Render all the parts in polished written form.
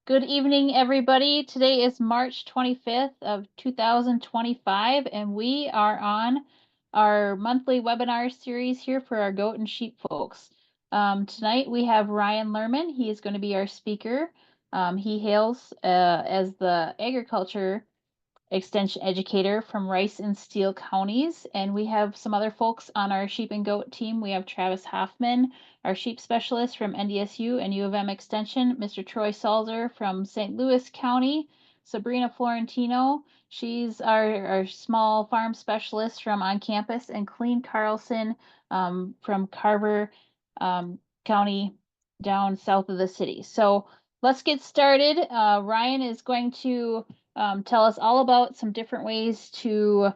Good evening, everybody. Today is March 25th of 2025, and we are on our monthly webinar series here for our goat and sheep folks. Tonight we have Ryan Lermon. He is going to be our speaker. He hails as the agriculture extension educator from Rice and Steele counties. And we have some other folks on our sheep and goat team. We have Travis Hoffman, our sheep specialist from NDSU and U of M Extension, Mr. Troy Salzer from St. Louis County, Sabrina Florentino, she's our small farm specialist from on campus, and Colleen Carlson from Carver County down south of the city. So let's get started. Ryan is going to tell us all about some different ways to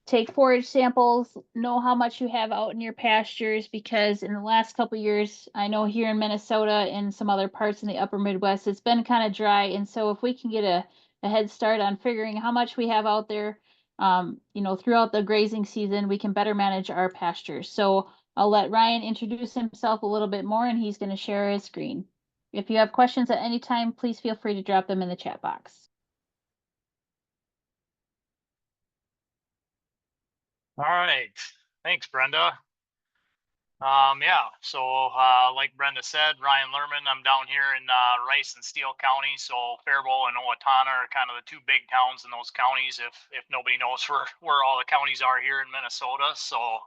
take forage samples, know how much you have out in your pastures, because in the last couple years, I know here in Minnesota and some other parts in the upper Midwest, it's been kind of dry. And so if we can get a head start on figuring how much we have out there, throughout the grazing season, we can better manage our pastures. So I'll let Ryan introduce himself a little bit more, and he's going to share his screen. If you have questions at any time, please feel free to drop them in the chat box. All right. Thanks, Brenda. Like Brenda said, Ryan Lermon, I'm down here in Rice and Steele County. So Faribault and Owatonna are kind of the two big towns in those counties, if nobody knows where all the counties are here in Minnesota. So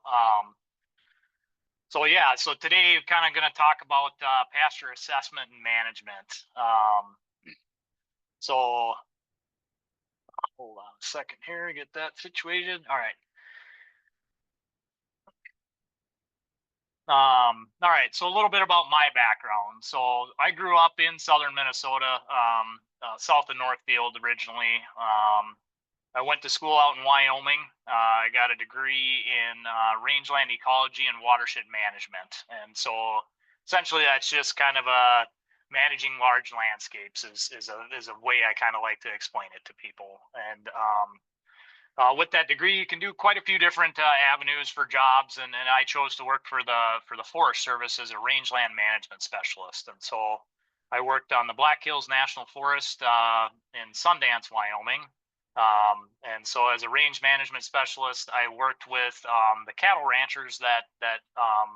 today we're kind of going to talk about pasture assessment and management. Hold on a second here, get that situated. All right. All right, so a little bit about my background. So I grew up in southern Minnesota, south of Northfield originally. I went to school out in Wyoming. I got a degree in rangeland ecology and watershed management. And so essentially that's just kind of managing large landscapes is a way I kind of like to explain it to people. And with that degree, you can do quite a few different avenues for jobs, and I chose to work for the Forest Service as a rangeland management specialist. And so I worked on the Black Hills National Forest in Sundance, Wyoming. And so as a range management specialist, I worked with the cattle ranchers that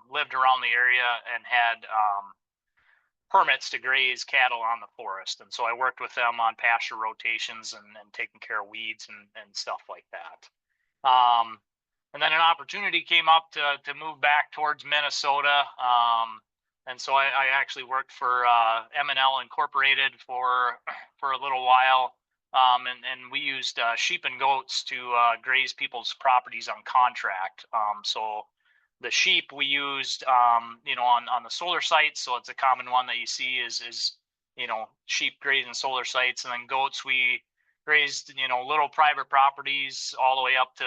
lived around the area and had permits to graze cattle on the forest. And so I worked with them on pasture rotations and taking care of weeds and stuff like that. And then an opportunity came up to move back towards Minnesota. And so I actually worked for M&L Incorporated for a little while. And we used sheep and goats to graze people's properties on contract. So the sheep we used, on the solar sites. So it's a common one that you see is sheep grazing solar sites, and then goats we grazed, little private properties all the way up to,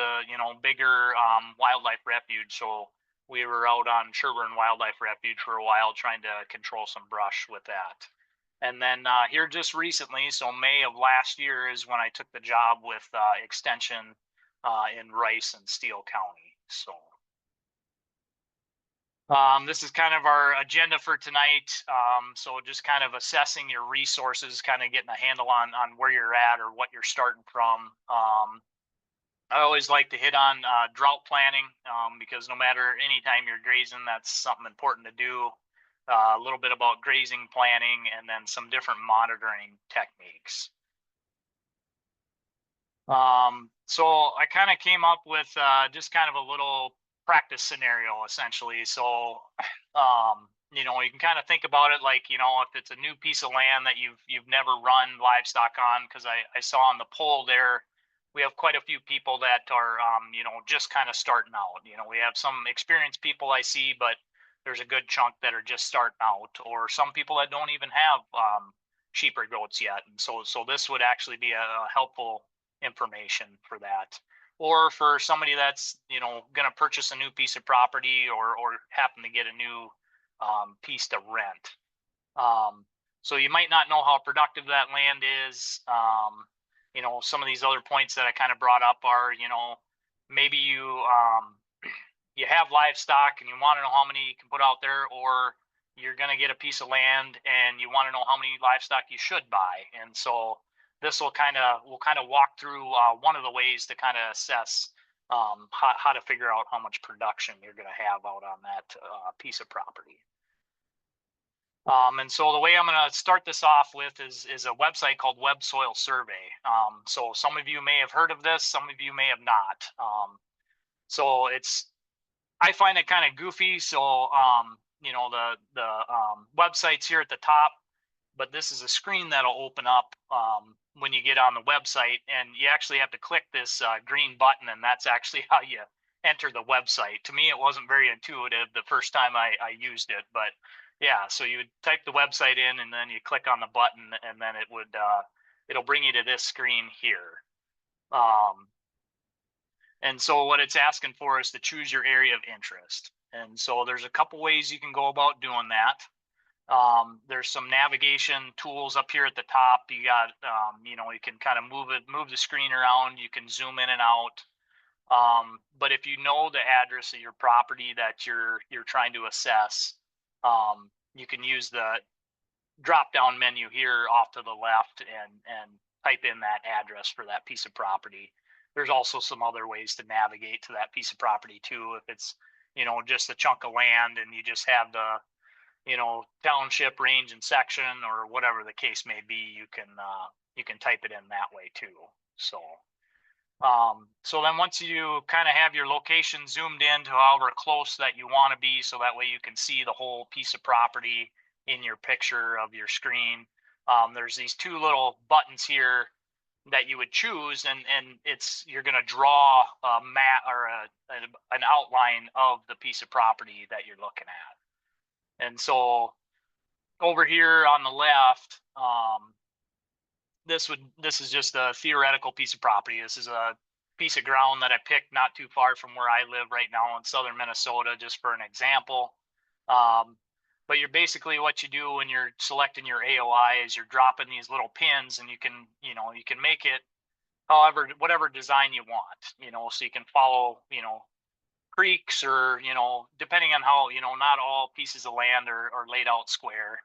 bigger wildlife refuge. So we were out on Sherburne Wildlife Refuge for a while trying to control some brush with that. And then here just recently, so May of last year is when I took the job with Extension in Rice and Steele County. So this is kind of our agenda for tonight. So just kind of assessing your resources, kind of getting a handle on where you're at or what you're starting from. I always like to hit on drought planning because no matter any time you're grazing, that's something important to do. A little bit about grazing planning, and then some different monitoring techniques. So I kind of came up with just kind of a little practice scenario essentially. So you can kind of think about it like, if it's a new piece of land that you've never run livestock on, because I saw on the poll there we have quite a few people that are just kind of starting out. We have some experienced people I see, but there's a good chunk that are just starting out, or some people that don't even have sheep or goats yet. And so this would actually be a helpful information for that. Or for somebody that's going to purchase a new piece of property or happen to get a new piece to rent. So you might not know how productive that land is. Some of these other points that I kind of brought up are, maybe you have livestock and you want to know how many you can put out there, or you're going to get a piece of land and you want to know how many livestock you should buy. And so this will kind of walk through one of the ways to kind of assess how to figure out how much production you're going to have out on that piece of property. And so the way I'm going to start this off with is a website called Web Soil Survey. So some of you may have heard of this, some of you may have not. So I find it kind of goofy. So you know, the website's here at the top, but this is a screen that'll open up when you get on the website, and you actually have to click this green button, and that's actually how you enter the website. To me, it wasn't very intuitive the first time I used it, but yeah, so you would type the website in and then you click on the button, and then it'll bring you to this screen here. And so what it's asking for is to choose your area of interest. And so there's a couple ways you can go about doing that. There's some navigation tools up here at the top. You got, you know, you can kind of move the screen around. You can zoom in and out. But if you know the address of your property that you're trying to assess, you can use the drop down menu here off to the left and type in that address for that piece of property. There's also some other ways to navigate to that piece of property too. If it's, you know, just a chunk of land and you just have the, you know, township, range, and section, or whatever the case may be, you can type it in that way too. So so then once you kind of have your location zoomed in to however close that you want to be, so that way you can see the whole piece of property in your picture of your screen, there's these two little buttons here that you would choose, and you're going to draw a map or an outline of the piece of property that you're looking at. And so over here on the left, this is just a theoretical piece of property. This is a piece of ground that I picked not too far from where I live right now in southern Minnesota, just for an example. But you're basically, what you do when you're selecting your AOI is you're dropping these little pins, and you can make it whatever design you want, you know, so you can follow, you know, creeks, or, you know, depending on how, you know, not all pieces of land are laid out square.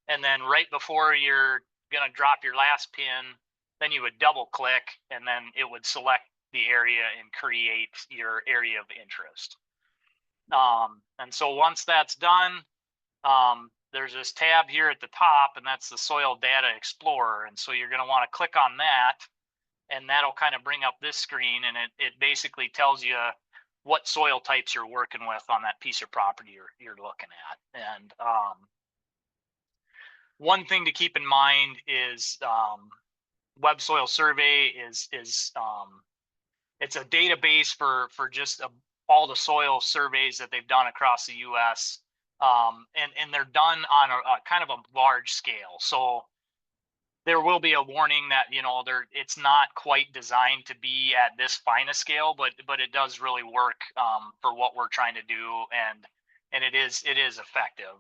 And then right before you're going to drop your last pin, then you would double click, and then it would select the area and create your area of interest. And so once that's done, there's this tab here at the top, and that's the Soil Data Explorer. And so you're going to want to click on that, and that'll kind of bring up this screen, and it basically tells you what soil types you're working with on that piece of property you're looking at. And one thing to keep in mind is Web Soil Survey is it's a database for just all the soil surveys that they've done across the U.S. And they're done on a kind of a large scale. So there will be a warning that, you know, it's not quite designed to be at this fine a scale, but it does really work for what we're trying to do, and it is effective.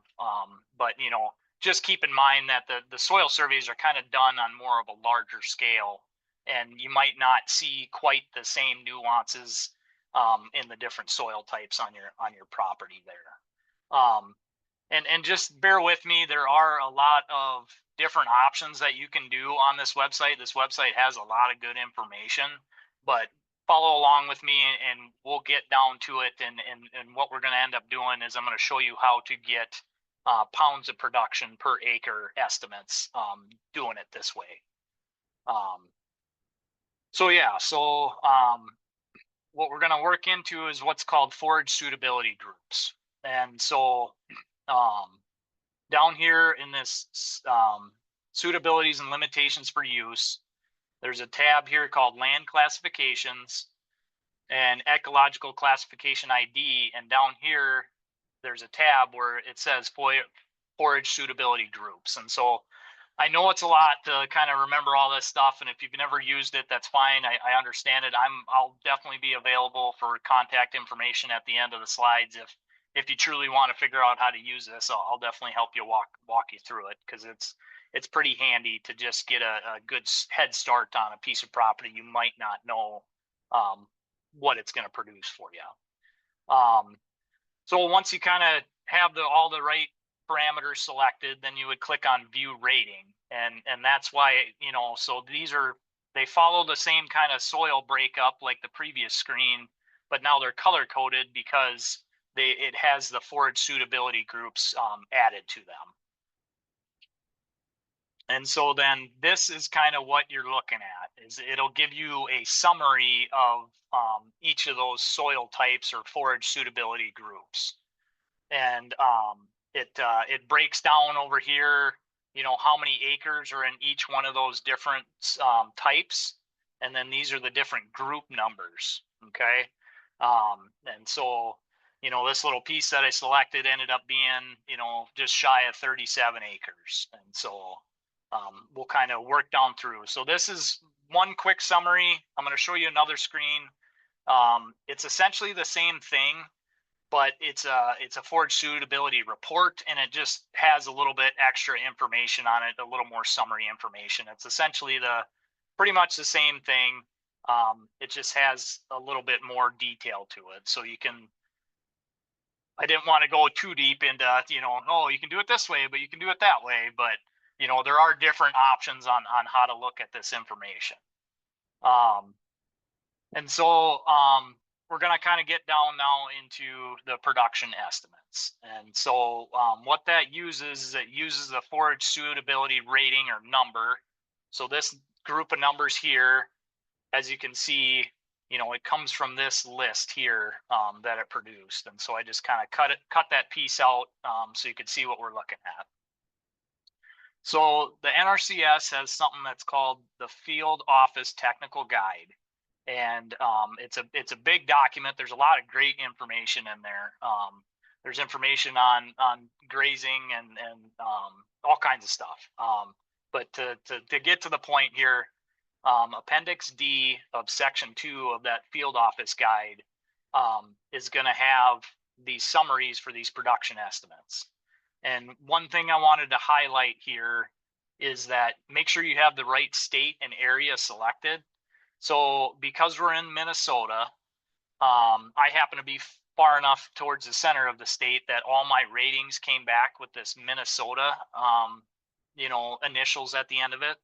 But, you know, just keep in mind that the soil surveys are kind of done on more of a larger scale, and you might not see quite the same nuances in the different soil types on your property there. And just bear with me, there are a lot of different options that you can do on this website. This website has a lot of good information, but follow along with me and we'll get down to it. And what we're going to end up doing is I'm going to show you how to get pounds of production per acre estimates doing it this way. So what we're going to work into is what's called forage suitability groups. And so down here in this suitabilities and limitations for use, there's a tab here called land classifications and ecological classification ID. And down here, there's a tab where it says forage suitability groups. And so I know it's a lot to kind of remember all this stuff. And if you've never used it, that's fine. I understand it. I'll definitely be available for contact information at the end of the slides. If you truly want to figure out how to use this, I'll definitely help you walk you through it, because it's pretty handy to just get a good head start on a piece of property you might not know what it's going to produce for you. So once you kind of have all the right parameters selected, then you would click on view rating. And that's why, so they follow the same kind of soil breakup like the previous screen, but now they're color coded because it has the forage suitability groups added to them. And so then this is kind of what you're looking at, is it'll give you a summary of each of those soil types or forage suitability groups. And it breaks down over here, how many acres are in each one of those different types. And then these are the different group numbers, okay? And so, this little piece that I selected ended up being, just shy of 37 acres. And so we'll kind of work down through. So this is one quick summary. I'm going to show you another screen. It's essentially the same thing, but it's a forage suitability report, and it just has a little bit extra information on it, a little more summary information. It's essentially pretty much the same thing. It just has a little bit more detail to it. So I didn't want to go too deep into, oh, you can do it this way, but you can do it that way. But, there are different options on how to look at this information. And so we're going to kind of get down now into the production estimates. And so what that uses is it uses the forage suitability rating or number. So this group of numbers here, as you can see, it comes from this list here that it produced. And so I just kind of cut that piece out so you can see what we're looking at. So the NRCS has something that's called the Field Office Technical Guide. And it's a big document. There's a lot of great information in there. There's information on grazing and all kinds of stuff. But to get to the point here, Appendix D of Section 2 of that Field Office Guide is going to have these summaries for these production estimates. And one thing I wanted to highlight here is that make sure you have the right state and area selected. So because we're in Minnesota, I happen to be far enough towards the center of the state that all my ratings came back with this Minnesota, initials at the end of it.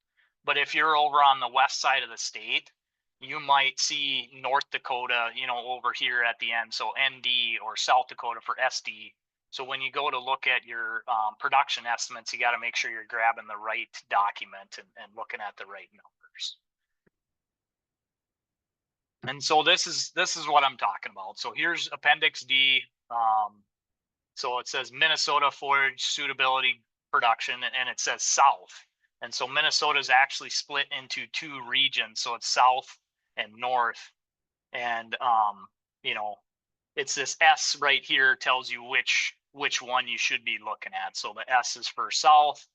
But if you're over on the west side of the state, you might see North Dakota, over here at the end. So ND, or South Dakota for SD. So when you go to look at your production estimates, you got to make sure you're grabbing the right document and looking at the right numbers. And so this is what I'm talking about. So here's Appendix D. So it says Minnesota forage suitability production, and it says South. And so Minnesota is actually split into two regions. So it's South and North. And it's this S right here tells you which one you should be looking at. So the S is for South.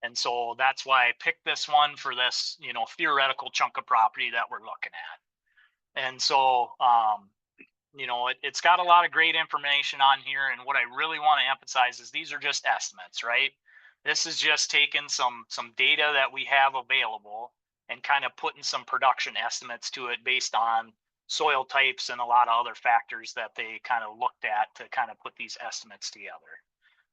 And so that's why I picked this one for this, theoretical chunk of property that we're looking at. And so, it's got a lot of great information on here. And what I really want to emphasize is these are just estimates, right? This is just taking some data that we have available and kind of putting some production estimates to it based on soil types and a lot of other factors that they kind of looked at to kind of put these estimates together.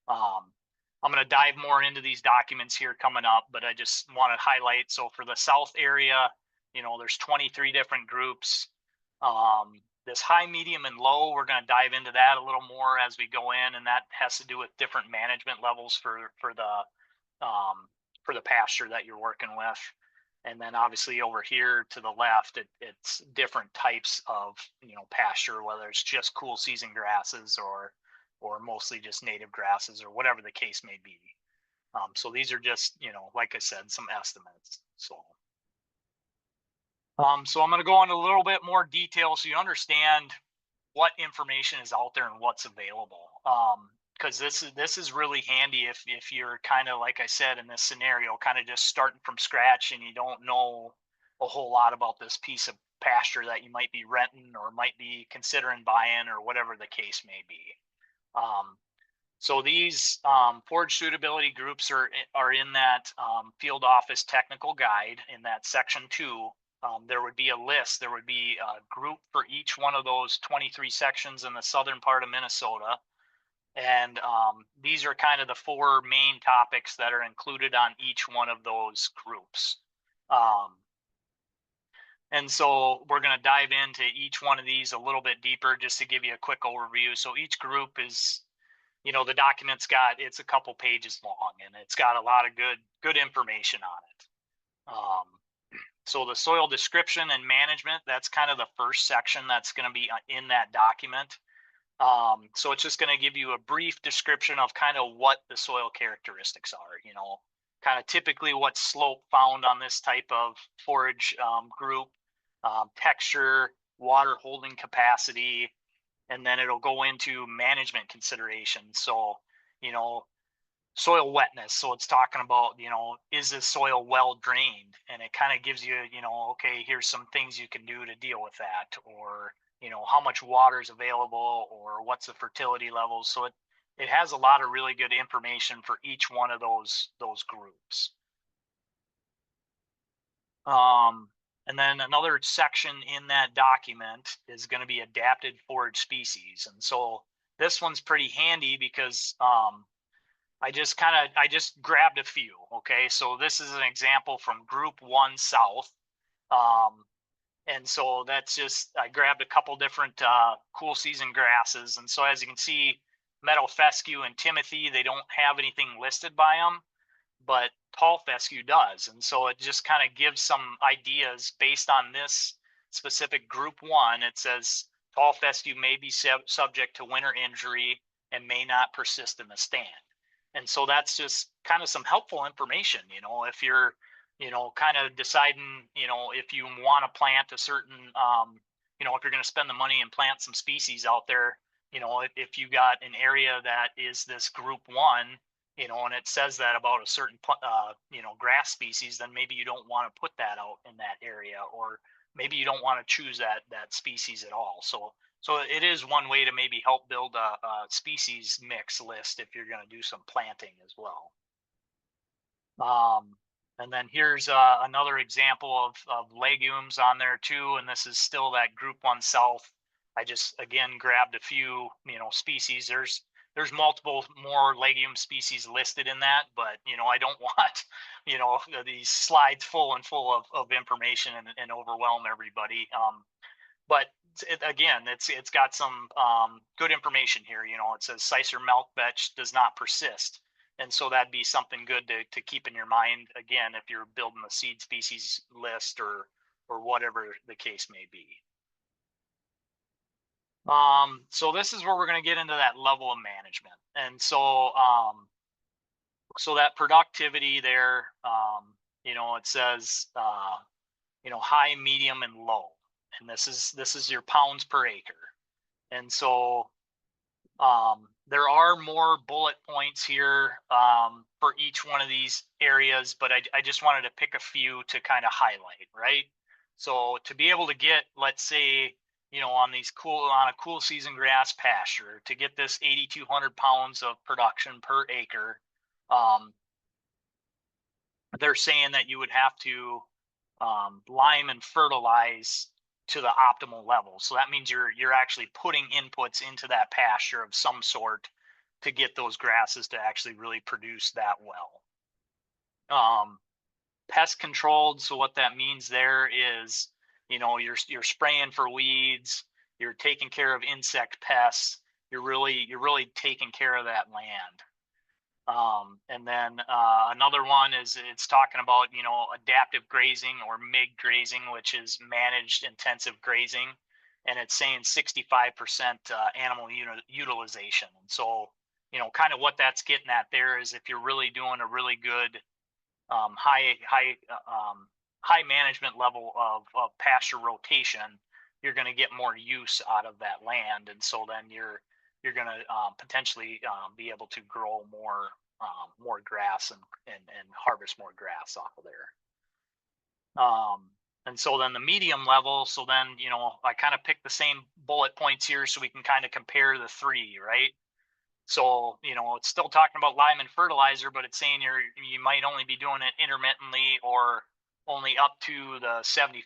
I'm going to dive more into these documents here coming up, but I just want to highlight. So for the South area, there's 23 different groups. This high, medium, and low, we're going to dive into that a little more as we go in, and that has to do with different management levels for the pasture that you're working with. And then obviously over here to the left, it's different types of pasture, whether it's just cool season grasses or mostly just native grasses or whatever the case may be. So these are just like I said, some estimates. So I'm going to go into a little bit more detail so you understand what information is out there and what's available. Because this is really handy if you're kind of, like I said, in this scenario, kind of just starting from scratch and you don't know a whole lot about this piece of pasture that you might be renting or might be considering buying or whatever the case may be. So these forage suitability groups are in that Field Office Technical Guide in that Section 2. There would be a list. There would be a group for each one of those 23 sections in the southern part of Minnesota. And these are kind of the four main topics that are included on each one of those groups. And so we're going to dive into each one of these a little bit deeper just to give you a quick overview. So each group is, the document's it's a couple pages long, and it's got a lot of good information on it. So the soil description and management, that's kind of the first section that's going to be in that document. So it's just going to give you a brief description of kind of what the soil characteristics are, kind of typically what slope found on this type of forage group, texture, water holding capacity, and then it'll go into management considerations. So, soil wetness. So it's talking about, is this soil well drained? And it kind of gives you, okay, here's some things you can do to deal with that, or, how much water is available, or what's the fertility levels. So it has a lot of really good information for each one of those groups. And then another section in that document is going to be adapted forage species. And so this one's pretty handy because I just grabbed a few. Okay, so this is an example from Group 1 South. And so that's just, I grabbed a couple different cool season grasses. And so as you can see, meadow fescue and timothy, they don't have anything listed by them, but tall fescue does. And so it just kind of gives some ideas based on this specific Group 1. It says tall fescue may be subject to winter injury and may not persist in the stand. And so that's just kind of some helpful information, if you're, kind of deciding, if you want to plant a certain, if you're going to spend the money and plant some species out there, if you got an area that is this Group 1, and it says that about a certain, grass species, then maybe you don't want to put that out in that area, or maybe you don't want to choose that species at all. So it is one way to maybe help build a species mix list if you're going to do some planting as well. And then here's another example of legumes on there too, and this is still that Group 1 South. I just again grabbed a few, species. There's multiple more legume species listed in that, but I don't want these slides full of information and overwhelm everybody. But again, it's got some good information here. It says Sicer milk vetch does not persist. And so that'd be something good to keep in your mind, again, if you're building a seed species list or whatever the case may be. So this is where we're going to get into that level of management. And so so that productivity there, it says high, medium, and low. And this is your pounds per acre. And so there are more bullet points here for each one of these areas, but I just wanted to pick a few to kind of highlight, right? So to be able to get, let's say, on a cool season grass pasture, to get this 8,200 pounds of production per acre, they're saying that you would have to lime and fertilize to the optimal level. So that means you're actually putting inputs into that pasture of some sort to get those grasses to actually really produce that well. Pest controlled. So what that means there is, you're spraying for weeds, you're taking care of insect pests, you're really taking care of that land. And then another one is it's talking about, adaptive grazing or MIG grazing, which is managed intensive grazing. And it's saying 65% animal utilization. And so, kind of what that's getting at there is if you're really doing a really good high management level of pasture rotation, you're going to get more use out of that land. And so then you're going to potentially be able to grow more grass and harvest more grass off of there. And so then the medium level, so then, I kind of picked the same bullet points here so we can kind of compare the three, right? So, it's still talking about lime and fertilizer, but it's saying you might only be doing it intermittently or only up to the 75%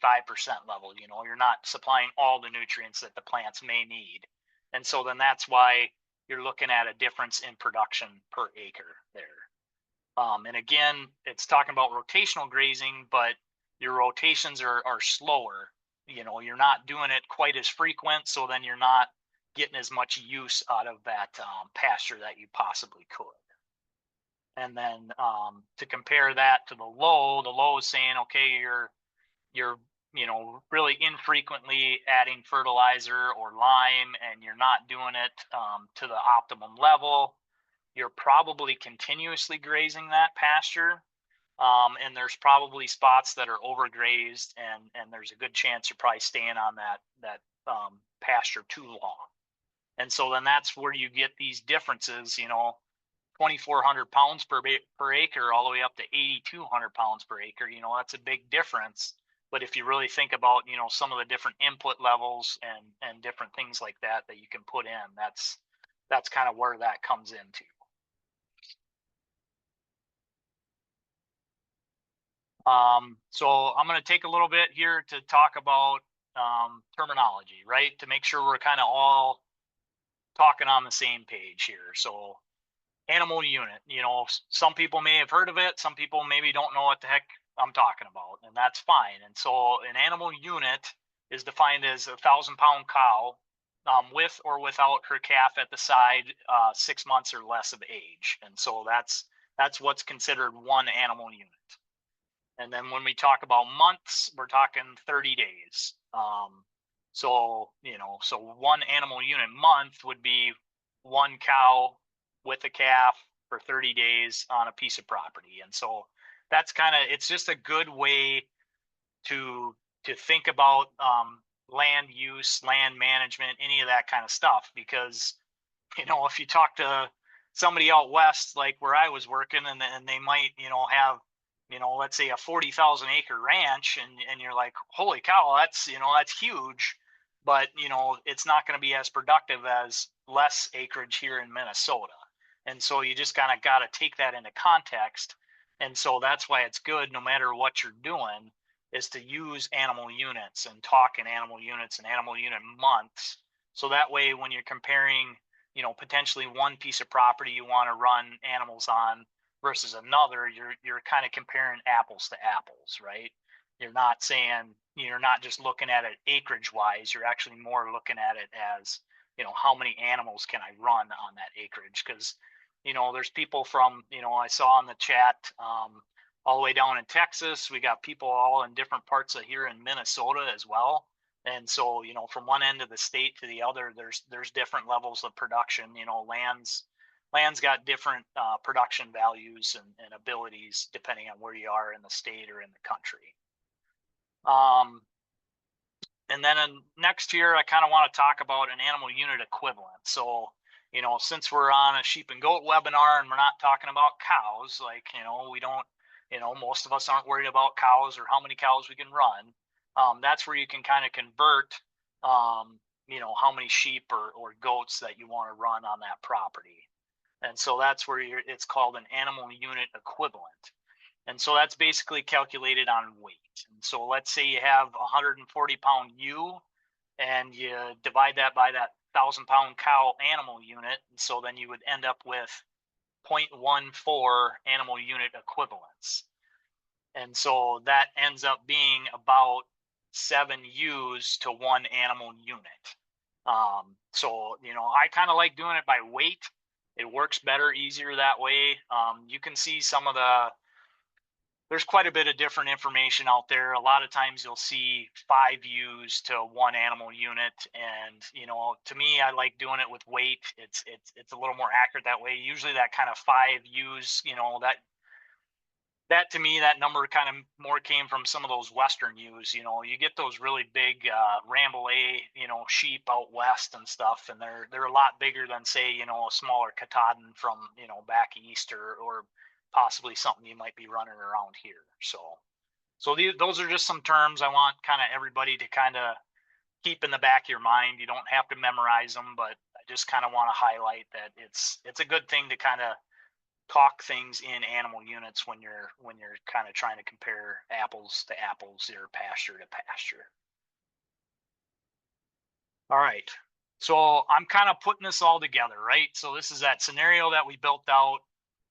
level. You're not supplying all the nutrients that the plants may need. And so then that's why, you're looking at a difference in production per acre there. And again, it's talking about rotational grazing, but your rotations are slower. You know, you're not doing it quite as frequent, so then you're not getting as much use out of that pasture that you possibly could. And then to compare that to the low is saying, okay, you're really infrequently adding fertilizer or lime, and you're not doing it to the optimum level. You're probably continuously grazing that pasture, and there's probably spots that are overgrazed, and there's a good chance you're probably staying on that pasture too long. And so then that's where you get these differences, 2,400 pounds per acre all the way up to 8,200 pounds per acre. That's a big difference. But if you really think about, some of the different input levels and different things like that you can put in, that's kind of where that comes into. So I'm going to take a little bit here to talk about terminology, right? To make sure we're kind of all talking on the same page here. So animal unit, some people may have heard of it. Some people maybe don't know what the heck I'm talking about, and that's fine. And so an animal unit is defined as a 1,000-pound cow with or without her calf at the side, 6 months or less of age. And so that's what's considered one animal unit. And then when we talk about months, we're talking 30 days. So one animal unit month would be one cow with a calf for 30 days on a piece of property. And so that's it's just a good way to think about land use, land management, any of that kind of stuff. Because, if you talk to somebody out west, like where I was working, and they might, have, let's say a 40,000 acre ranch, and you're like, holy cow, that's huge. But, it's not going to be as productive as less acreage here in Minnesota. And so you just kind of got to take that into context. And so that's why it's good, no matter what you're doing, is to use animal units and talk in animal units and animal unit months. So that way, when you're comparing, potentially one piece of property you want to run animals on versus another, you're kind of comparing apples to apples, right? You're not just looking at it acreage wise. You're actually more looking at it as, how many animals can I run on that acreage? Because, there's people from, I saw in the chat, all the way down in Texas. We got people all in different parts of here in Minnesota as well. And so, from one end of the state to the other, there's different levels of production. Land's got different production values and abilities depending on where you are in the state or in the country. And then next here, I kind of want to talk about an animal unit equivalent. So, since we're on a sheep and goat webinar and we're not talking about cows, like, we don't, most of us aren't worried about cows or how many cows we can run. That's where you can kind of convert, how many sheep or goats that you want to run on that property. And so that's where it's called an animal unit equivalent. And so that's basically calculated on weight. And so let's say you have a 140-pound ewe, and you divide that by that 1,000-pound cow animal unit. And so then you would end up with 0.14 animal unit equivalents. And so that ends up being about 7 ewes to 1 animal unit. So, I kind of like doing it by weight. It works better, easier that way. You can see there's quite a bit of different information out there. A lot of times you'll see 5 ewes to 1 animal unit. And, to me, I like doing it with weight. It's a little more accurate that way. Usually that kind of 5 ewes, that to me, that number kind of more came from some of those Western ewes. You get those really big Rambouillet, sheep out west and stuff, and they're a lot bigger than, say, a smaller Katahdin from, back east or possibly something you might be running around here. So those are just some terms I want kind of everybody to kind of keep in the back of your mind. You don't have to memorize them, but I just kind of want to highlight that it's a good thing to kind of talk things in animal units when you're kind of trying to compare apples to apples or pasture to pasture. All right. So I'm kind of putting this all together, right? So this is that scenario that we built out.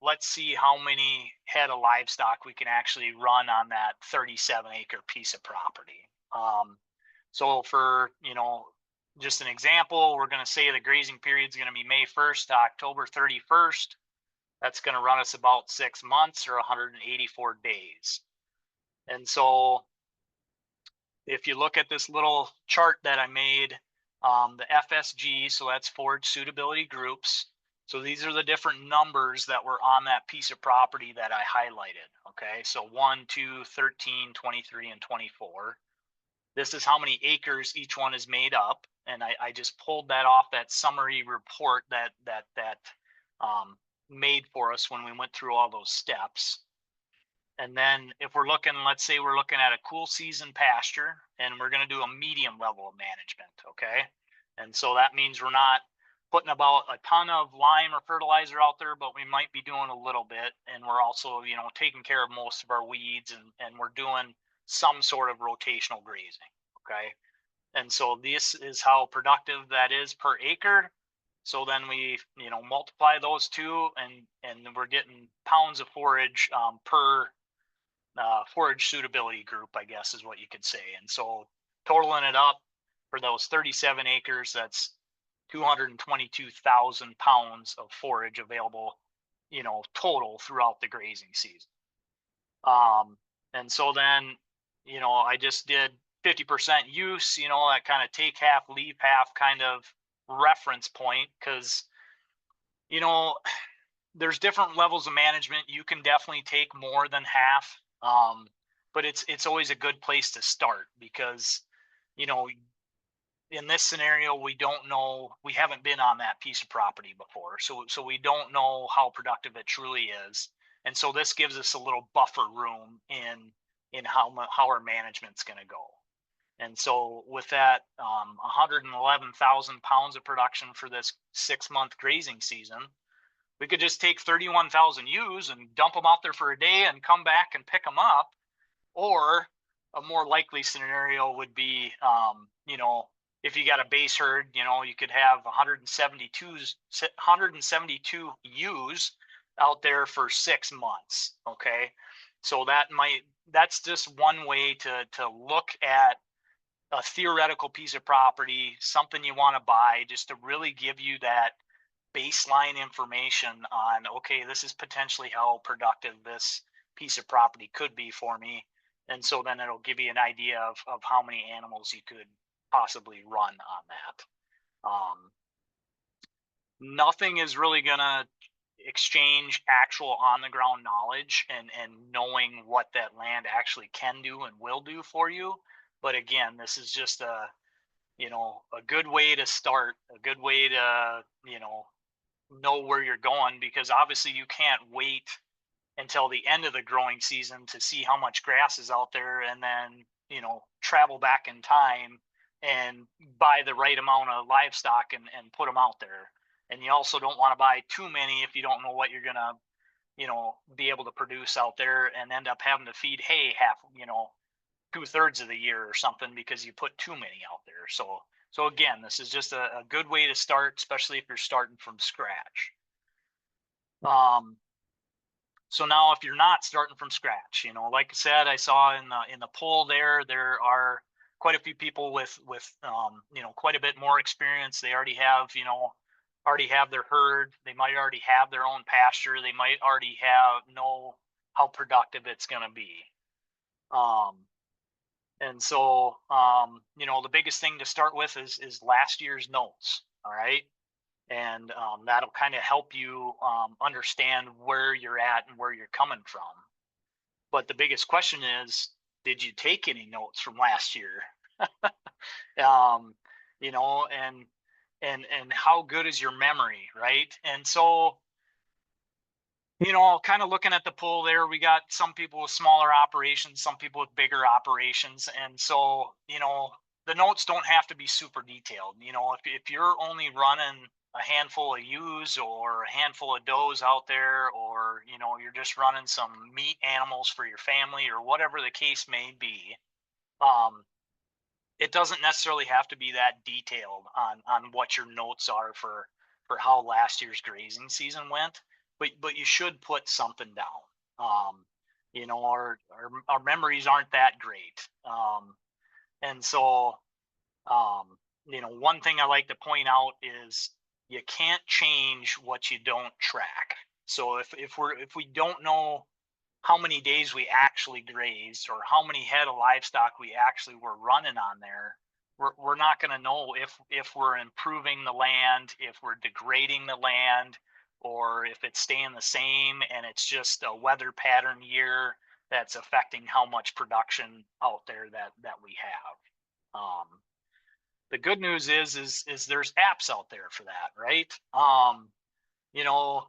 Let's see how many head of livestock we can actually run on that 37-acre piece of property. So for, just an example, we're going to say the grazing period is going to be May 1st to October 31st. That's going to run us about 6 months or 184 days. And so if you look at this little chart that I made, the FSG, so that's forage suitability groups. So these are the different numbers that were on that piece of property that I highlighted. Okay, so 1, 2, 13, 23, and 24. This is how many acres each one is made up. And I just pulled that off that summary report that made for us when we went through all those steps. And then if we're looking, let's say we're looking at a cool season pasture and we're going to do a medium level of management. Okay. And so that means we're not putting about a ton of lime or fertilizer out there, but we might be doing a little bit. And we're also, taking care of most of our weeds and we're doing some sort of rotational grazing. Okay. And so this is how productive that is per acre. So then we, multiply those two and we're getting pounds of forage per forage suitability group, I guess is what you could say. And so totaling it up for those 37 acres, that's 222,000 pounds of forage available, total throughout the grazing season. And so then, I just did 50% use, that kind of take half, leave half kind of reference point because, you know, there's different levels of management. You can definitely take more than half, but it's always a good place to start because, you know, in this scenario, we don't know, we haven't been on that piece of property before, so we don't know how productive it truly is, and so this gives us a little buffer room in how our management's going to go. And so with that 111,000 pounds of production for this 6-month grazing season, we could just take 31,000 ewes and dump them out there for a day and come back and pick them up. Or a more likely scenario would be, if you got a base herd, you could have 172 ewes out there for 6 months. Okay. So that's just one way to look at a theoretical piece of property, something you want to buy, just to really give you that baseline information on, okay, this is potentially how productive this piece of property could be for me. And so then it'll give you an idea of how many animals you could possibly run on that. Nothing is really going to exchange actual on the ground knowledge and knowing what that land actually can do and will do for you. But again, this is just a good way to start, a good way to, know where you're going, because obviously you can't wait until the end of the growing season to see how much grass is out there and then, travel back in time and buy the right amount of livestock and put them out there. And you also don't want to buy too many if you don't know what you're going to, be able to produce out there and end up having to feed hay half, 2/3 of the year or something because you put too many out there. So again, this is just a good way to start, especially if you're starting from scratch. So now if you're not starting from scratch, like I said, I saw in the poll there are quite a few people with quite a bit more experience. They already have their herd. They might already have their own pasture. They might already know how productive it's going to be. And so, the biggest thing to start with is last year's notes. All right. And that'll kind of help you understand where you're at and where you're coming from. But the biggest question is, did you take any notes from last year? um, and how good is your memory, right? And so, kind of looking at the pool there, we got some people with smaller operations, some people with bigger operations. And so, the notes don't have to be super detailed. If you're only running a handful of ewes or a handful of does out there, or, you're just running some meat animals for your family or whatever the case may be, it doesn't necessarily have to be that detailed on what your notes are for how last year's grazing season went, but you should put something down. Our memories aren't that great, and so one thing I like to point out is you can't change what you don't track. So if we don't know how many days we actually grazed or how many head of livestock we actually were running on there, we're not going to know if we're improving the land, if we're degrading the land, or if it's staying the same and it's just a weather pattern year that's affecting how much production out there that we have. The good news is there's apps out there for that, right? You know,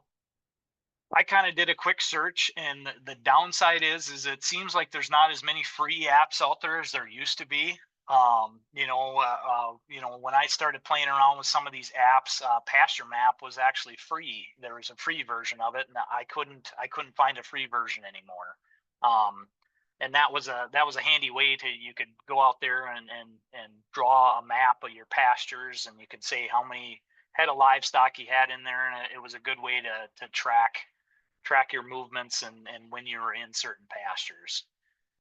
I kind of did a quick search, and the downside is it seems like there's not as many free apps out there as there used to be. When I started playing around with some of these apps, Pasture Map was actually free. There was a free version of it, and I couldn't find a free version anymore. Um, and that was a handy way to you could go out there and draw a map of your pastures, and you could say how many head of livestock you had in there, and it was a good way to track your movements and when you were in certain pastures.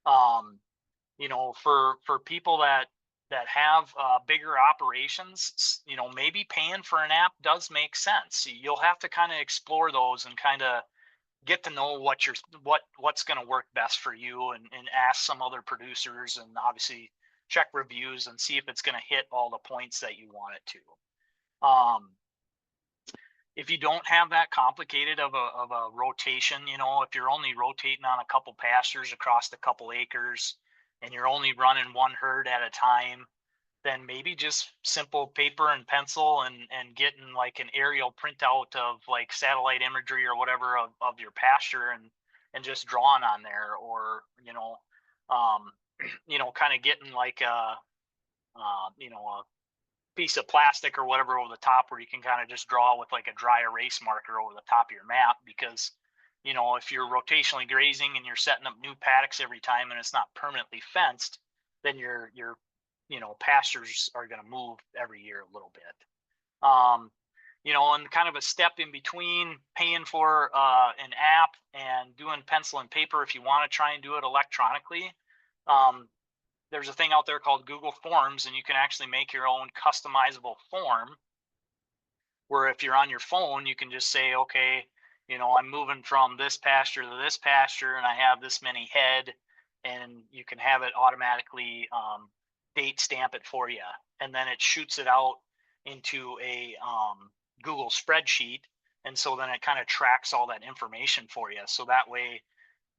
Um, for people that have bigger operations, maybe paying for an app does make sense. You'll have to kind of explore those and kind of get to know what's going to work best for you, and ask some other producers, and obviously check reviews and see if it's going to hit all the points that you want it to. If you don't have that complicated of a rotation, if you're only rotating on a couple pastures across a couple acres and you're only running one herd at a time, then maybe just simple paper and pencil and getting like an aerial printout of like satellite imagery or whatever of your pasture, and just drawing on there, or um, kind of getting like a piece of plastic or whatever over the top, where you can kind of just draw with like a dry erase marker over the top of your map. Because if you're rotationally grazing and you're setting up new paddocks every time and it's not permanently fenced, then your pastures are going to move every year a little bit. And kind of a step in between paying for an app and doing pencil and paper, if you want to try and do it electronically, there's a thing out there called Google Forms, and you can actually make your own customizable form, where if you're on your phone, you can just say, okay, I'm moving from this pasture to this pasture, and I have this many head, and you can have it automatically date stamp it for you. And then it shoots it out into a Google spreadsheet. And so then it kind of tracks all that information for you. So that way,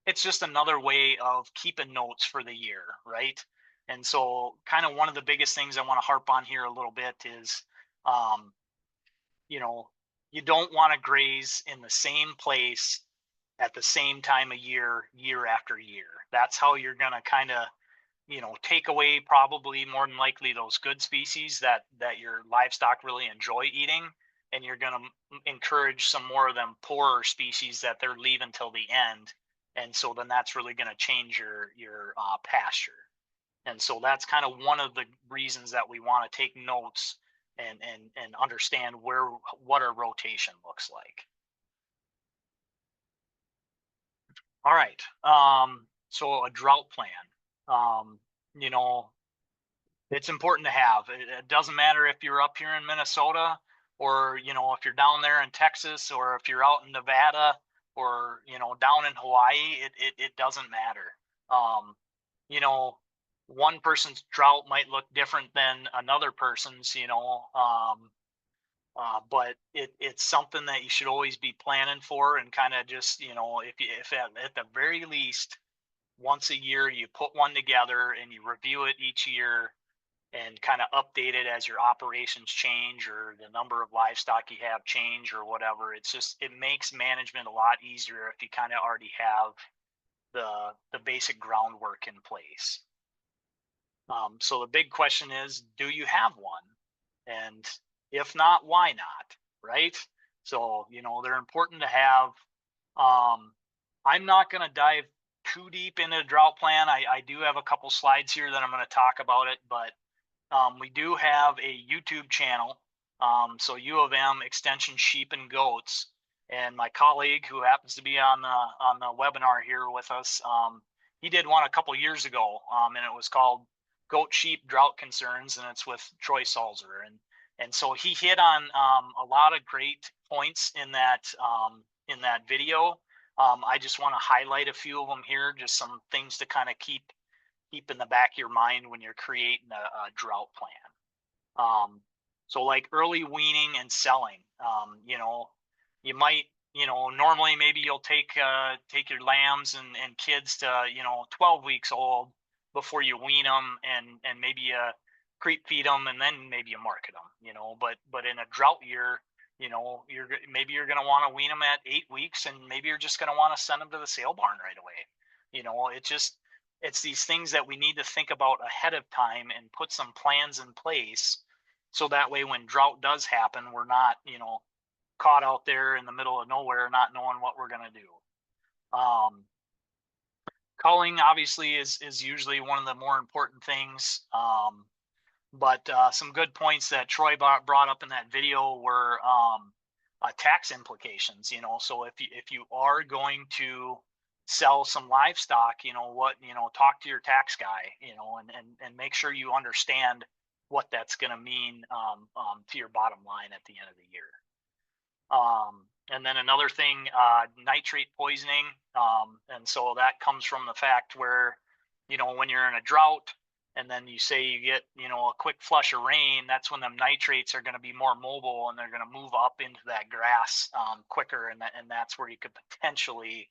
it's just another way of keeping notes for the year, right? And so kind of one of the biggest things I want to harp on here a little bit is, um, you don't want to graze in the same place at the same time of year after year. That's how you're going to kind of, take away probably more than likely those good species that your livestock really enjoy eating. And you're going to encourage some more of them poorer species that they're leaving till the end. And so then that's really going to change your pasture. And so that's kind of one of the reasons that we want to take notes and understand what our rotation looks like. All right. So a drought plan. Um, you know, it's important to have. It doesn't matter if you're up here in Minnesota, or if you're down there in Texas, or if you're out in Nevada, or down in Hawaii. It doesn't matter. Um, you know, one person's drought might look different than another person's. But it's something that you should always be planning for, and kind of just if at the very least once a year you put one together and you review it each year, and kind of update it as your operations change or the number of livestock you have change or whatever. It makes management a lot easier if you kind of already have the basic groundwork in place. So the big question is, do you have one? And if not, why not? Right? So they're important to have. I'm not going to dive too deep into the drought plan. I do have a couple slides here that I'm going to talk about it, but we do have a YouTube channel. So U of M Extension Sheep and Goats, and my colleague who happens to be on the webinar here with us, he did one a couple years ago, and it was called Goat Sheep Drought Concerns, and it's with Troy Salzer, and so he hit on a lot of great points in that video. I just want to highlight a few of them here, just some things to kind of keep in the back of your mind when you're creating a drought plan. So like early weaning and selling, you might, normally maybe you'll take your lambs and kids to, 12 weeks old before you wean them, and maybe you creep feed them, and then maybe you market them, but in a drought year, maybe you're going to want to wean them at 8 weeks, and maybe you're just going to want to send them to the sale barn right away. It's these things that we need to think about ahead of time and put some plans in place, so that way when drought does happen, we're not, caught out there in the middle of nowhere not knowing what we're going to do. Culling obviously is usually one of the more important things. But some good points that Troy brought up in that video were tax implications. So if you are going to sell some livestock, talk to your tax guy, and make sure you understand what that's going to mean to your bottom line at the end of the year. And then another thing, nitrate poisoning. And so that comes from the fact where, when you're in a drought, and then you say you get, a quick flush of rain, that's when them nitrates are going to be more mobile, and they're going to move up into that grass quicker. And that's where you could potentially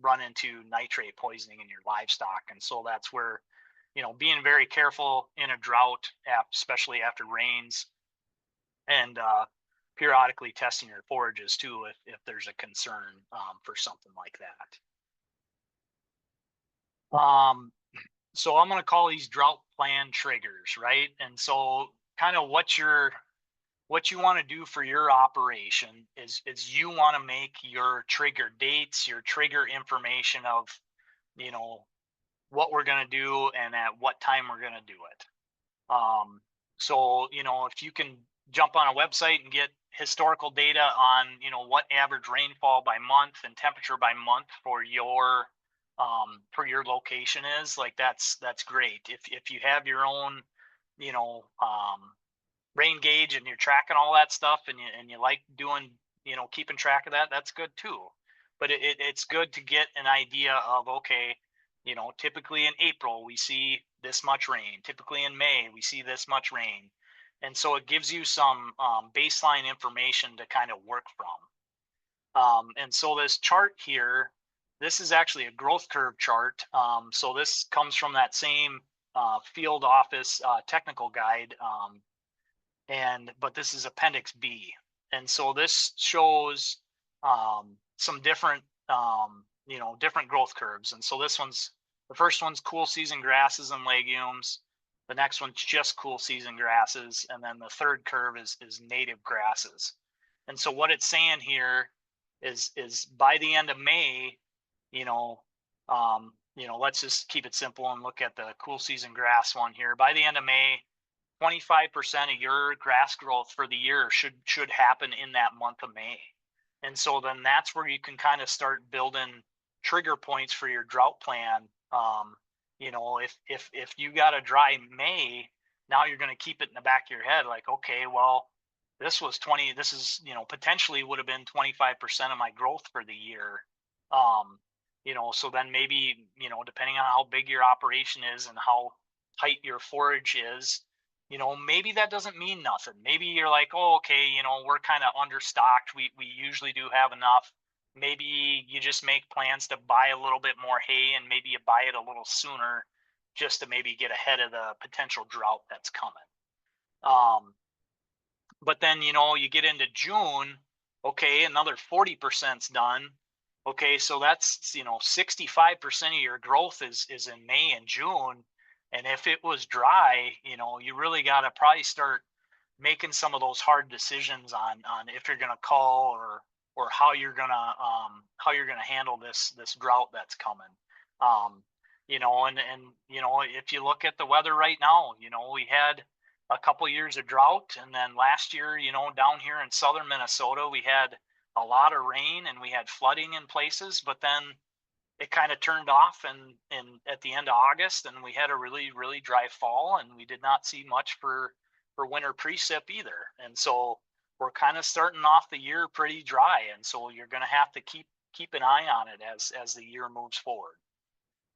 run into nitrate poisoning in your livestock. And so that's where, being very careful in a drought, especially after rains, and periodically testing your forages too, if there's a concern for something like that. So I'm going to call these drought plan triggers, right? And so kind of what you want to do for your operation is you want to make your trigger dates, your trigger information of, what we're going to do and at what time we're going to do it. So, if you can jump on a website and get historical data on, what average rainfall by month and temperature by month for your location is, like, that's great. If you have your own, rain gauge, and you're tracking all that stuff, and you like doing, keeping track of that, that's good too. But it's good to get an idea of, okay, typically in April we see this much rain. Typically in May we see this much rain. And so it gives you some baseline information to kind of work from. And so this chart here, this is actually a growth curve chart. So this comes from that same field office technical guide. But this is Appendix B. And so this shows some different, different growth curves. And so the first one's cool season grasses and legumes. The next one's just cool season grasses. And then the third curve is native grasses. And so what it's saying here is by the end of May, let's just keep it simple and look at the cool season grass one here. By the end of May, 25% of your grass growth for the year should happen in that month of May. And so then that's where you can kind of start building trigger points for your drought plan. If you got a dry May, now you're going to keep it in the back of your head, like, okay, well, this is, potentially would have been 25% of my growth for the year. So then maybe, depending on how big your operation is and how tight your forage is, maybe that doesn't mean nothing. Maybe you're like, oh, okay, we're kind of understocked. We usually do have enough. Maybe you just make plans to buy a little bit more hay, and maybe you buy it a little sooner just to maybe get ahead of the potential drought that's coming. But then, you get into June, okay, another 40%'s done. Okay, so that's, 65% of your growth is in May and June. And if it was dry, you really got to probably start making some of those hard decisions on if you're going to call or how you're going to handle this drought that's coming. and if you look at the weather right now, we had a couple years of drought, and then last year, down here in southern Minnesota, we had a lot of rain and we had flooding in places, but then it kind of turned off and at the end of August, and we had a really, really dry fall, and we did not see much for winter precip either. And so we're kind of starting off the year pretty dry, and so you're going to have to keep an eye on it as the year moves forward.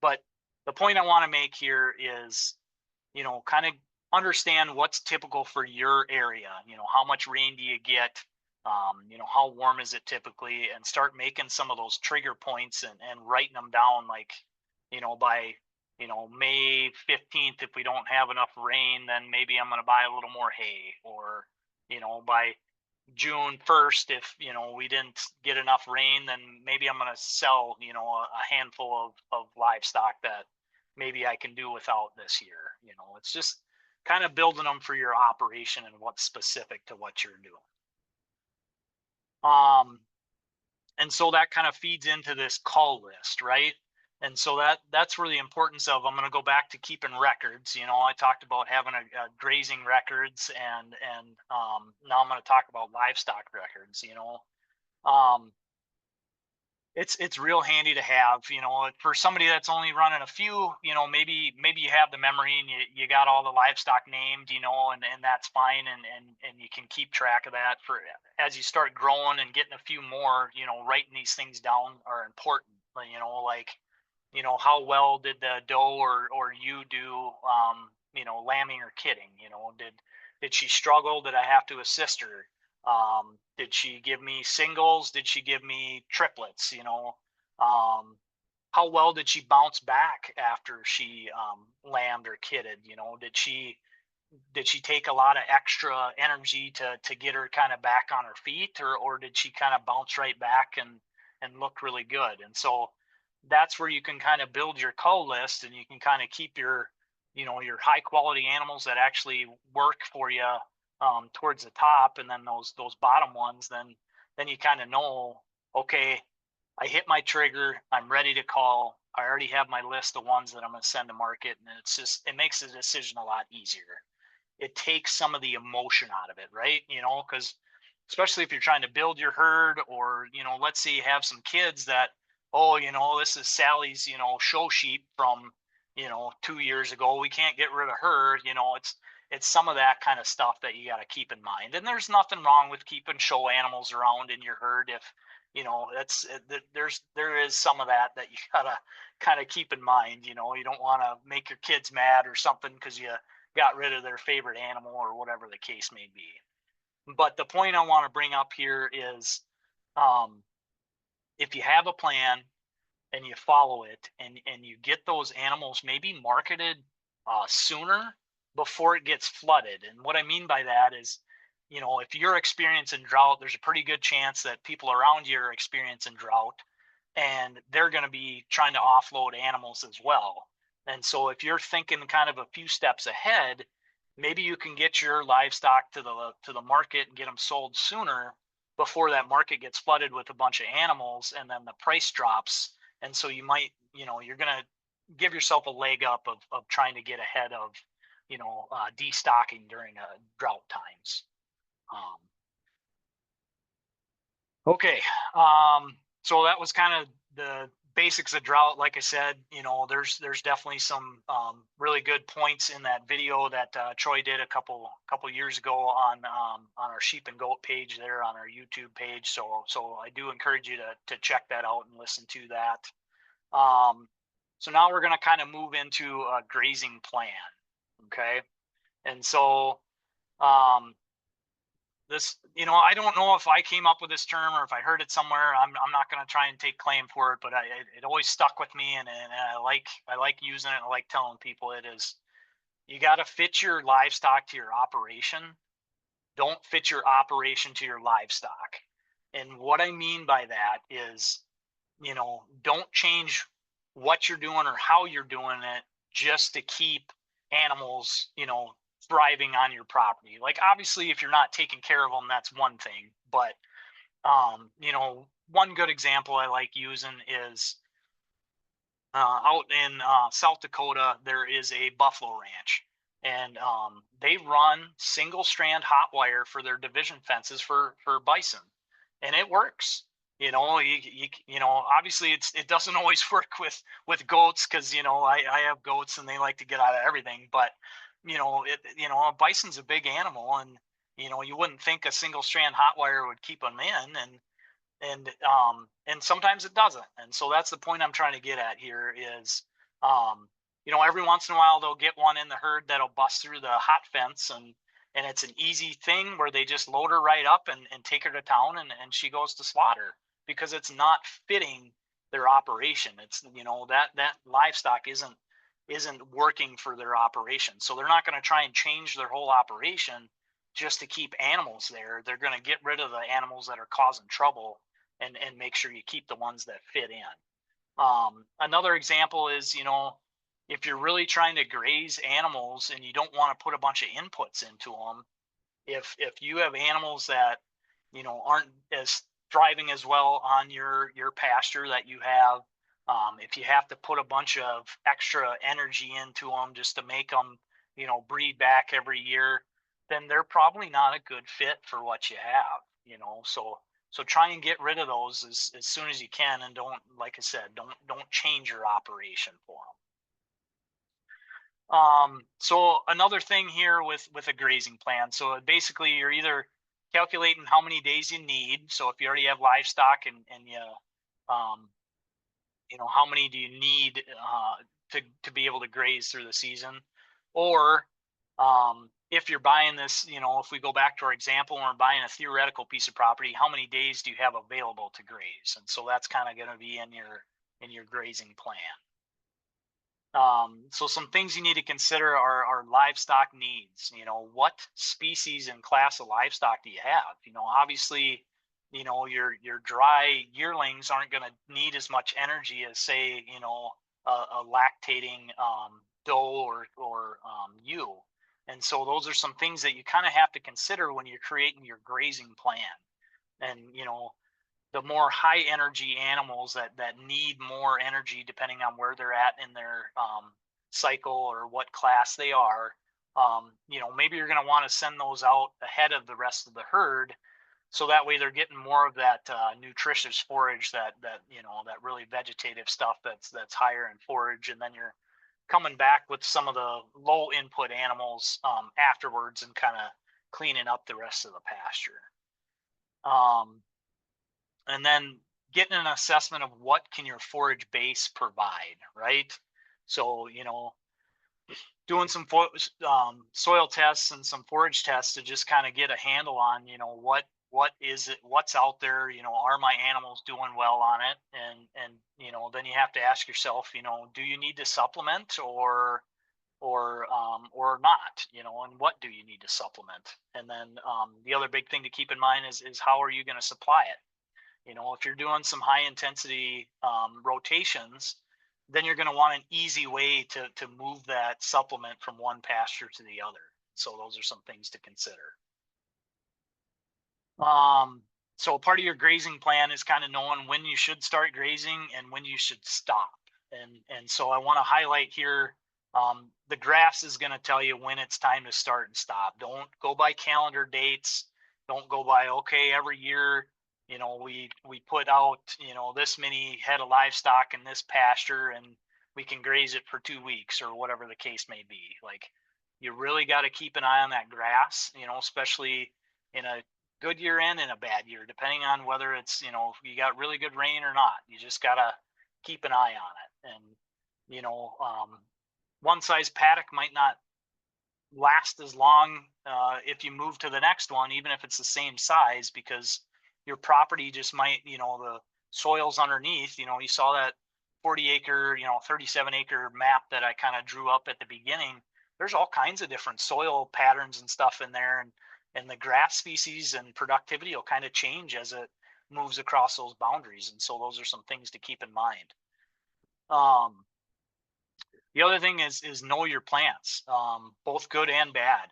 But the point I want to make here is, kind of understand what's typical for your area. How much rain do you get? How warm is it typically? And start making some of those trigger points and writing them down, like, by, May 15th, if we don't have enough rain, then maybe I'm going to buy a little more hay. Or, by June 1st, if we didn't get enough rain, then maybe I'm going to sell a handful of livestock that maybe I can do without this year. It's just kind of building them for your operation and what's specific to what you're doing. And so that kind of feeds into this call list, right? And so that's where the importance of, I'm going to go back to keeping records. I talked about having a grazing records, and now I'm going to talk about livestock records. It's real handy to have, for somebody that's only running a few. Maybe you have the memory and you got all the livestock named, and that's fine, and you can keep track of that. For as you start growing and getting a few more, writing these things down are important. Like, how well did the doe or you do, lambing or kidding? Did she struggle? Did I have to assist her? Did she give me singles? Did she give me triplets? How well did she bounce back after she lambed or kidded? Did she take a lot of extra energy to get her kind of back on her feet, or did she kind of bounce right back and look really good? And so that's where you can kind of build your cull list, and you can kind of keep your your high quality animals that actually work for you towards the top, and then those bottom ones, then you kind of know, okay, I hit my trigger, I'm ready to call, I already have my list of ones that I'm going to send to market. And it makes the decision a lot easier. It takes some of the emotion out of it, right? Because especially if you're trying to build your herd, or let's say you have some kids that, oh, this is Sally's show sheep from 2 years ago, we can't get rid of her. It's some of that kind of stuff that you got to keep in mind. And there's nothing wrong with keeping show animals around in your herd if there is some of that you gotta kind of keep in mind. You don't want to make your kids mad or something because you got rid of their favorite animal or whatever the case may be. But the point I want to bring up here is, if you have a plan and you follow it, and you get those animals maybe marketed sooner before it gets flooded. And what I mean by that is, if you're experiencing drought, there's a pretty good chance that people around you are experiencing drought, and they're going to be trying to offload animals as well. And so if you're thinking kind of a few steps ahead, maybe you can get your livestock to the market and get them sold sooner before that market gets flooded with a bunch of animals, and then the price drops. And so you might, you're going to give yourself a leg up of trying to get ahead of, destocking during drought times. Okay. So that was kind of the basics of drought. Like I said, there's definitely some really good points in that video that Troy did a couple years ago on our sheep and goat page there on our YouTube page. So I do encourage you to check that out and listen to that. So now we're going to kind of move into a grazing plan. Okay. And so this, I don't know if I came up with this term or if I heard it somewhere. I'm not going to try and take claim for it, but it always stuck with me, and I like using it. I like telling people it is, you got to fit your livestock to your operation. Don't fit your operation to your livestock. And what I mean by that is, don't change what you're doing or how you're doing it just to keep animals, thriving on your property. Like, obviously, if you're not taking care of them, that's one thing. But, one good example I like using is, out in South Dakota, there is a buffalo ranch, and they run single strand hot wire for their division fences for bison, and it works. Obviously it doesn't always work with goats because I have goats and they like to get out of everything, but a bison's a big animal, and you wouldn't think a single strand hot wire would keep them in, and sometimes it doesn't. And so that's the point I'm trying to get at here is every once in a while they'll get one in the herd that'll bust through the hot fence, and it's an easy thing where they just load her right up and take her to town, and she goes to slaughter because it's not fitting their operation. It's that livestock isn't working for their operation, so they're not going to try and change their whole operation just to keep animals there. They're going to get rid of the animals that are causing trouble and make sure you keep the ones that fit in. Another example is, if you're really trying to graze animals and you don't want to put a bunch of inputs into them, if you have animals that aren't as thriving as well on your pasture that you have, if you have to put a bunch of extra energy into them just to make them breed back every year, then they're probably not a good fit for what you have. So try and get rid of those as soon as you can, and don't, like I said, don't change your operation for them. So another thing here with a grazing plan. So basically, you're either calculating how many days you need. So if you already have livestock and um, how many do you need to be able to graze through the season, or if you're buying this, if we go back to our example, and we're buying a theoretical piece of property, how many days do you have available to graze? And so that's kind of going to be in your grazing plan. So some things you need to consider are livestock needs. What species and class of livestock do you have? Obviously, your dry yearlings aren't going to need as much energy as, say, a lactating doe or ewe. And so those are some things that you kind of have to consider when you're creating your grazing plan. And the more high energy animals that need more energy depending on where they're at in their cycle or what class they are, maybe you're going to want to send those out ahead of the rest of the herd, so that way they're getting more of that nutritious forage, that really vegetative stuff that's higher in forage, and then you're coming back with some of the low input animals afterwards and kind of cleaning up the rest of the pasture. And then getting an assessment of what can your forage base provide, right? So doing some soil tests and some forage tests to just kind of get a handle on what is it, what's out there, are my animals doing well on it? And then you have to ask yourself, do you need to supplement or not, and what do you need to supplement? And then the other big thing to keep in mind is how are you going to supply it? If you're doing some high intensity rotations, then you're going to want an easy way to move that supplement from one pasture to the other. So those are some things to consider. So part of your grazing plan is kind of knowing when you should start grazing and when you should stop. And so I want to highlight here, the grass is going to tell you when it's time to start and stop. Don't go by calendar dates. Don't go by, okay, every year we put out this many head of livestock in this pasture and we can graze it for 2 weeks or whatever the case may be. Like, you really got to keep an eye on that grass, especially in a good year and in a bad year, depending on whether it's you got really good rain or not. You just got to keep an eye on it. And one size paddock might not last as long if you move to the next one, even if it's the same size, because your property just might, the soils underneath, you saw that 40 acre, 37 acre map that I kind of drew up at the beginning. There's all kinds of different soil patterns and stuff in there. And the grass species and productivity will kind of change as it moves across those boundaries. And so those are some things to keep in mind. The other thing is know your plants, both good and bad.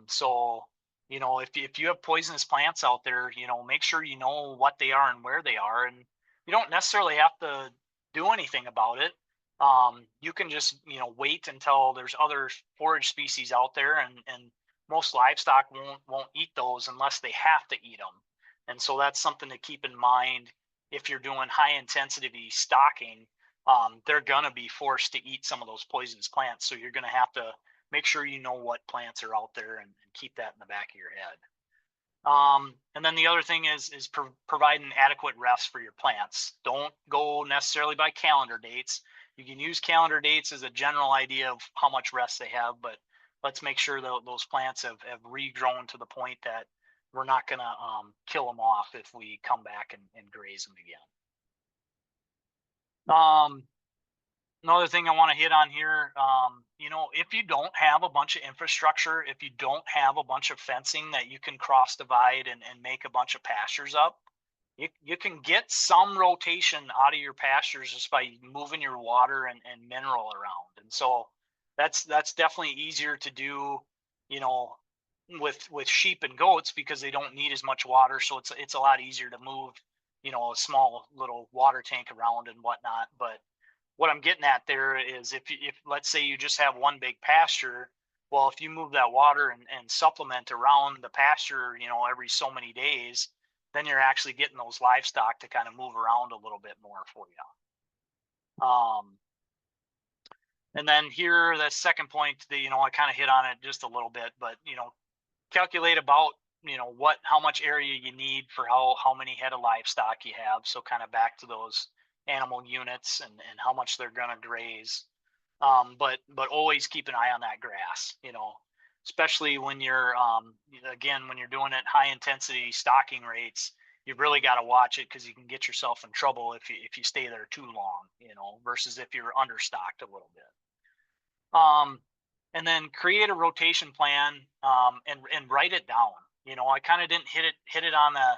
So if you have poisonous plants out there, make sure you know what they are and where they are, and you don't necessarily have to do anything about it. you can just, wait until there's other forage species out there, and most livestock won't eat those unless they have to eat them. And so that's something to keep in mind if you're doing high intensity stocking. They're gonna be forced to eat some of those poisonous plants, so you're gonna have to make sure you know what plants are out there, and keep that in the back of your head. And then the other thing is providing adequate rest for your plants. Don't go necessarily by calendar dates. You can use calendar dates as a general idea of how much rest they have, but let's make sure that those plants have regrown to the point that we're not going to kill them off if we come back and graze them again. Another thing I want to hit on here, if you don't have a bunch of infrastructure, if you don't have a bunch of fencing that you can cross divide and make a bunch of pastures up, you can get some rotation out of your pastures just by moving your water and mineral around. And so that's definitely easier to do, you know, with sheep and goats, because they don't need as much water. So it's a lot easier to move, a small little water tank around and whatnot. But what I'm getting at there is, if let's say you just have one big pasture, well, if you move that water and supplement around the pasture, every so many days, then you're actually getting those livestock to kind of move around a little bit more for you. And then here, the second point that, I kind of hit on it just a little bit, but, calculate about, how much area you need for how many head of livestock you have. So kind of back to those animal units and how much they're going to graze. But always keep an eye on that grass, especially when you're, again, when you're doing it high intensity stocking rates. You've really got to watch it, because you can get yourself in trouble if you stay there too long, versus if you're understocked a little bit. And then create a rotation plan, and write it down. I kind of didn't hit it on the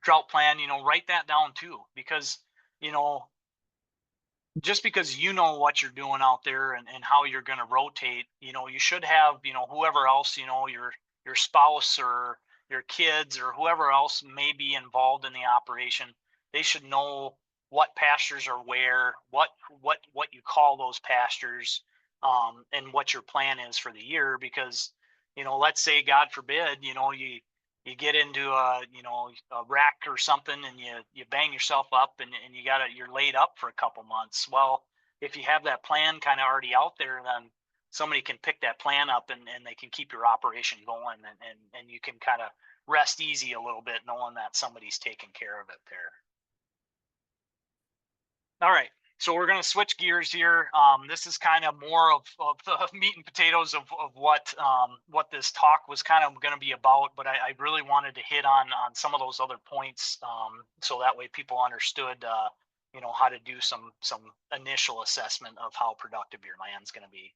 drought plan. Write that down too, because just because what you're doing out there and how you're going to rotate, you should have, whoever else, your spouse or your kids or whoever else may be involved in the operation. They should know what pastures are where, what you call those pastures, and what your plan is for the year. Because, let's say, God forbid, you get into a wreck or something, and you bang yourself up, and you're laid up for a couple months. Well, if you have that plan kind of already out there, then somebody can pick that plan up, and they can keep your operation going, and you can kind of rest easy a little bit, knowing that somebody's taking care of it there. All right, so we're going to switch gears here. This is kind of more of the meat and potatoes of what this talk was kind of going to be about. But I really wanted to hit on some of those other points, so that way people understood, how to do some initial assessment of how productive your land's going to be.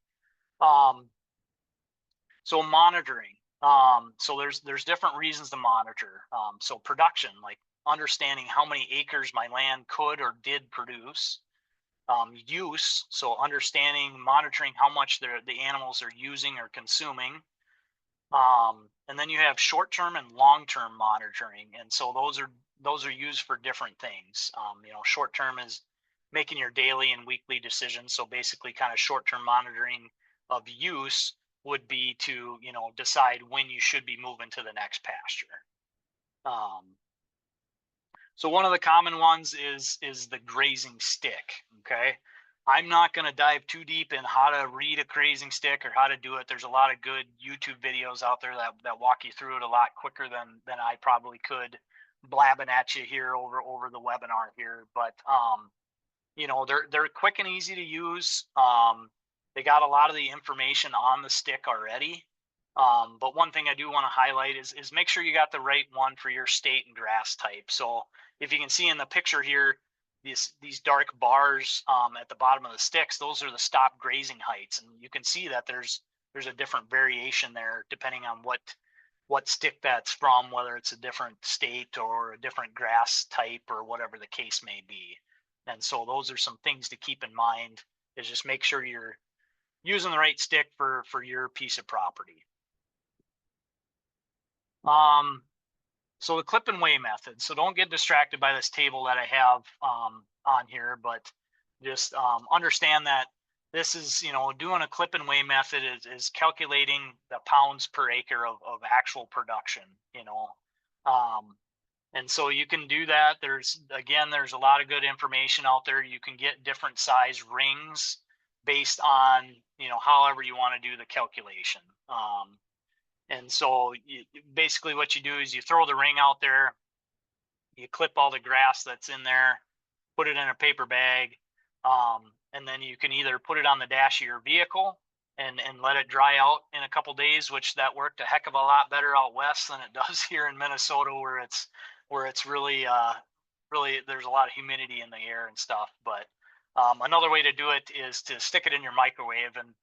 So monitoring. So there's different reasons to monitor. So production, like understanding how many acres my land could or did produce. Use, so understanding, monitoring how much the animals are using or consuming. And then you have short-term and long-term monitoring, and so those are used for different things. Short-term is making your daily and weekly decisions. So basically, kind of short-term monitoring of use would be to decide when you should be moving to the next pasture. So one of the common ones is the grazing stick. Okay, I'm not going to dive too deep in how to read a grazing stick or how to do it. There's a lot of good YouTube videos out there that walk you through it a lot quicker than I probably could blabbing at you here over the webinar here. But they're quick and easy to use. They got a lot of the information on the stick already. But one thing I do want to highlight is make sure you got the right one for your state and grass type. So if you can see in the picture here, these dark bars at the bottom of the sticks, those are the stop grazing heights. And you can see that there's a different variation there depending on what stick that's from, whether it's a different state or a different grass type or whatever the case may be. And so those are some things to keep in mind, is just make sure you're using the right stick for your piece of property. So the clip and weigh method. So don't get distracted by this table that I have on here, but Just understand that this is, doing a clip and weigh method is calculating the pounds per acre of actual production, Um, and so you can do that. There's a lot of good information out there. You can get different size rings based on, however you want to do the calculation. And so basically what you do is you throw the ring out there, you clip all the grass that's in there, put it in a paper bag, and then you can either put it on the dash of your vehicle and let it dry out in a couple days, which that worked a heck of a lot better out west than it does here in Minnesota, where it's really there's a lot of humidity in the air and stuff. But another way to do it is to stick it in your microwave, and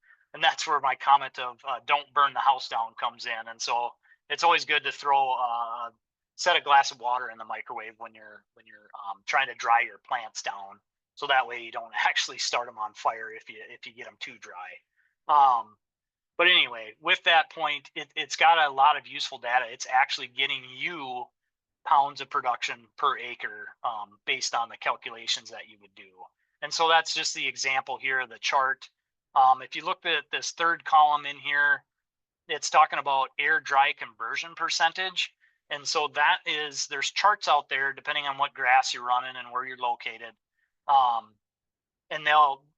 that's where my comment of don't burn the house down comes in. And so it's always good to throw set a glass of water in the microwave when you're trying to dry your plants down, so that way you don't actually start them on fire if you get them too dry. But anyway, with that point, it's got a lot of useful data. It's actually getting you pounds of production per acre based on the calculations that you would do. And so that's just the example here of the chart. If you look at this third column in here, it's talking about air dry conversion percentage. And so there's charts out there depending on what grass you're running and where you're located. And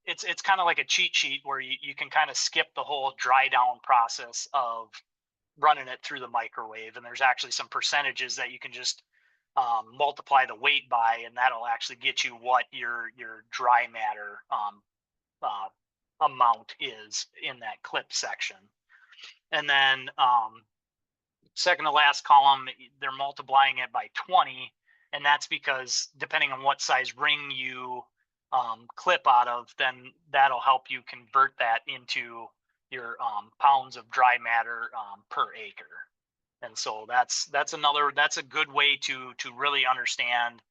it's kind of like a cheat sheet where you can kind of skip the whole dry down process of running it through the microwave. And there's actually some percentages that you can just multiply the weight by, and that'll actually get you what your dry matter amount is in that clip section. And then second to last column, they're multiplying it by 20, and that's because depending on what size ring you clip out of, then that'll help you convert that into your pounds of dry matter per acre. And so that's a good way to really understand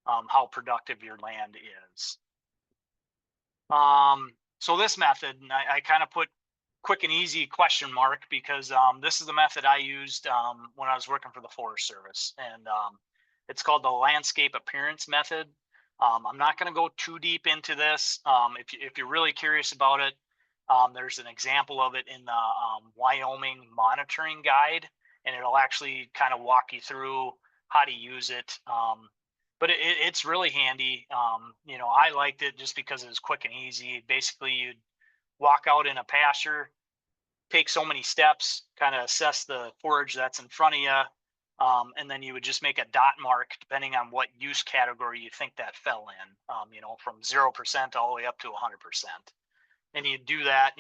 how productive your land is. So this method, and I kind of put quick and easy question mark because this is the method I used when I was working for the Forest Service, and it's called the landscape appearance method. I'm not going to go too deep into this. If you're really curious about it, there's an example of it in the Wyoming monitoring guide, and it'll actually kind of walk you through how to use it. But it's really handy. I liked it just because it was quick and easy. Basically, you'd walk out in a pasture, take so many steps, kind of assess the forage that's in front of you, and then you would just make a dot mark depending on what use category you think that fell in, from 0% all the way up to 100%. And you do that,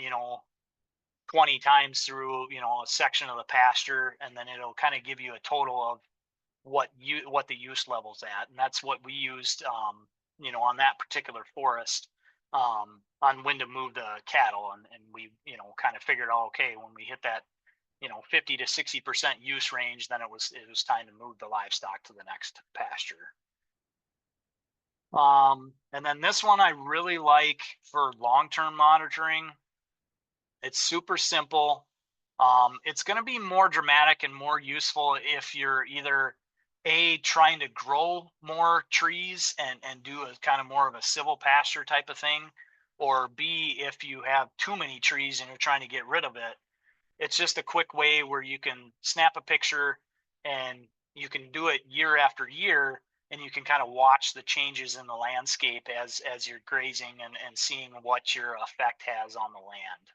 20 times through, a section of the pasture, and then it'll kind of give you a total of what the use level's at. And that's what we used, on that particular forest, on when to move the cattle. And we, kind of figured, okay, when we hit that, 50 to 60% use range, then it was time to move the livestock to the next pasture. And then this one I really like for long-term monitoring. It's super simple. It's going to be more dramatic and more useful if you're either trying to grow more trees and do a kind of more of a civil pasture type of thing, or B, if you have too many trees and you're trying to get rid of it. It's just a quick way where you can snap a picture and you can do it year after year, and you can kind of watch the changes in the landscape as you're grazing and seeing what your effect has on the land.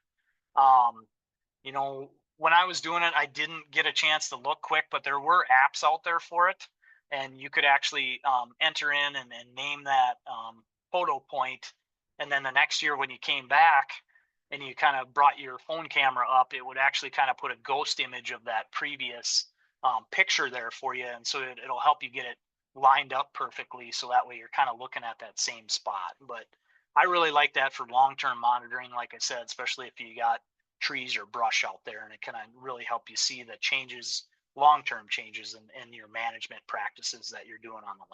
When I was doing it, I didn't get a chance to look quick, but there were apps out there for it, and you could actually enter in and name that photo point, and then the next year when you came back and you kind of brought your phone camera up, it would actually kind of put a ghost image of that previous picture there for you, and so it'll help you get it lined up perfectly, so that way you're kind of looking at that same spot. But I really like that for long-term monitoring, like I said, especially if you got trees or brush out there, and it can really help you see the changes, long-term changes in your management practices that you're doing on the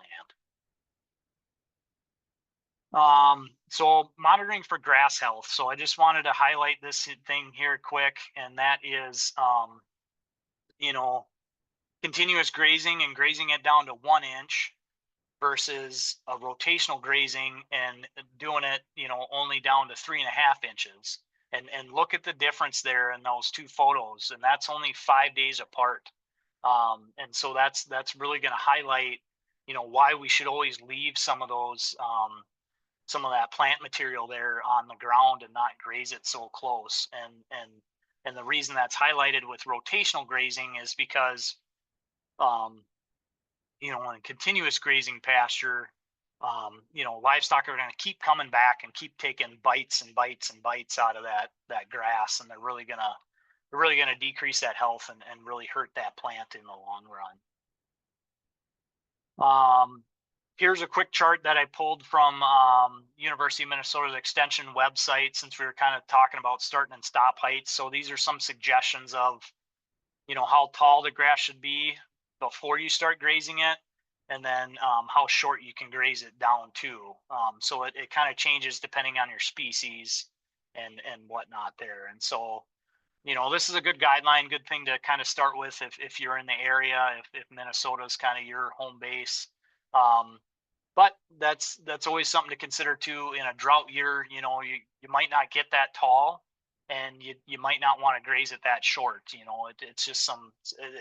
land. So monitoring for grass health. So I just wanted to highlight this thing here quick, and that is, continuous grazing and grazing it down to 1 inch versus a rotational grazing and doing it, only down to 3.5 inches. And look at the difference there in those two photos, and that's only 5 days apart. And so that's really going to highlight, why we should always leave some of those, some of that plant material there on the ground and not graze it so close. And the reason that's highlighted with rotational grazing is because, um, in continuous grazing pasture, livestock are going to keep coming back and keep taking bites and bites and bites out of that grass, and they're really gonna decrease that health and really hurt that plant in the long run. Here's a quick chart that I pulled from University of Minnesota's Extension website, since we were kind of talking about starting and stop heights. So these are some suggestions of, how tall the grass should be before you start grazing it, and then how short you can graze it down to. So it kind of changes depending on your species and whatnot there. And so, this is a good guideline, good thing to kind of start with if you're in the area, if Minnesota is kind of your home base. But that's always something to consider too. In a drought year, you might not get that tall, and you might not want to graze it that short. It's just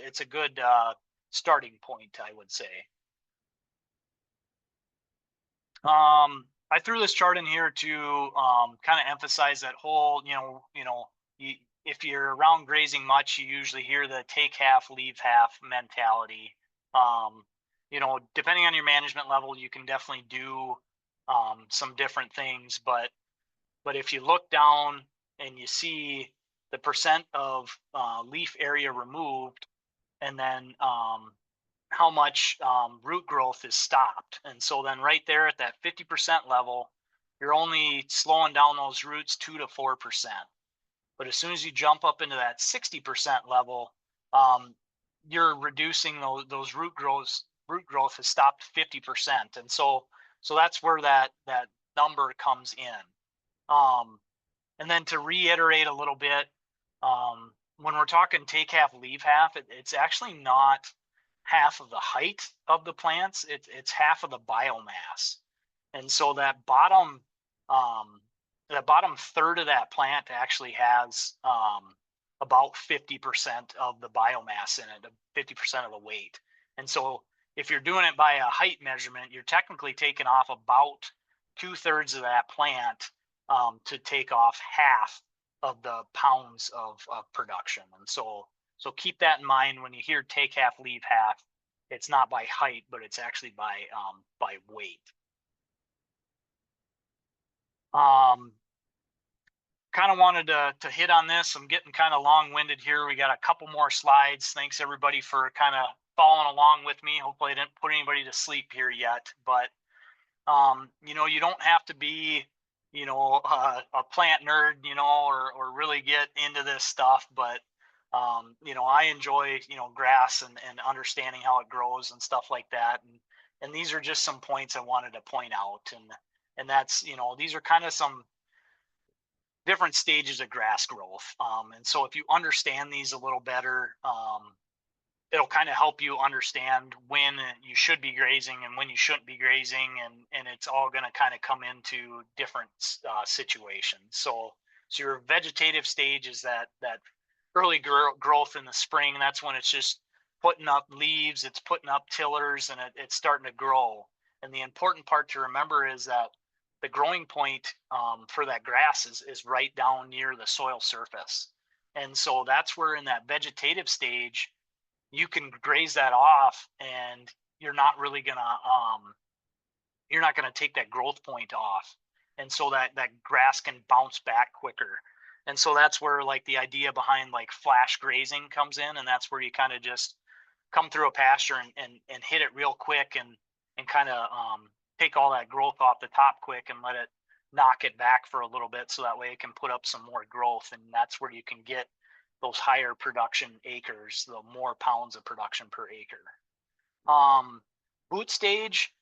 it's a good starting point, I would say. I threw this chart in here to kind of emphasize that whole, if you're around grazing much, you usually hear the take half, leave half mentality. Depending on your management level, you can definitely do some different things. But if you look down and you see the percent of leaf area removed, and then how much root growth is stopped. And so then right there at that 50% level, you're only slowing down those roots 2 to 4%. But as soon as you jump up into that 60% level, you're reducing those root growth. Root growth has stopped 50%. And so that's where that number comes in. And then to reiterate a little bit, when we're talking take half, leave half, it's actually not half of the height of the plants, it's half of the biomass. And so that bottom third of that plant actually has about 50% of the biomass in it, 50% of the weight. And so if you're doing it by a height measurement, you're technically taking off about 2/3 of that plant to take off half of the pounds of production. And so keep that in mind when you hear take half, leave half. It's not by height, but it's actually by weight. Kind of wanted to hit on this. I'm getting kind of long-winded here. We got a couple more slides. Thanks everybody for kind of following along with me. Hopefully I didn't put anybody to sleep here yet, but you don't have to be, a plant nerd, or really get into this stuff, but I enjoy, grass and understanding how it grows and stuff like that. And these are just some points I wanted to point out. And that's, these are kind of some different stages of grass growth. And so if you understand these a little better, it'll kind of help you understand when you should be grazing and when you shouldn't be grazing, and it's all going to kind of come into different situations. So your vegetative stage is that early growth in the spring. That's when it's just putting up leaves, it's putting up tillers, and it's starting to grow. And the important part to remember is that the growing point for that grass is right down near the soil surface. And so that's where in that vegetative stage, you can graze that off, and you're not really gonna take that growth point off. And so that grass can bounce back quicker. And so that's where like the idea behind like flash grazing comes in. And that's where you kind of just come through a pasture and hit it real quick and kind of take all that growth off the top quick and let it knock it back for a little bit, so that way it can put up some more growth. And that's where you can get those higher production acres, the more pounds of production per acre. Boot stage,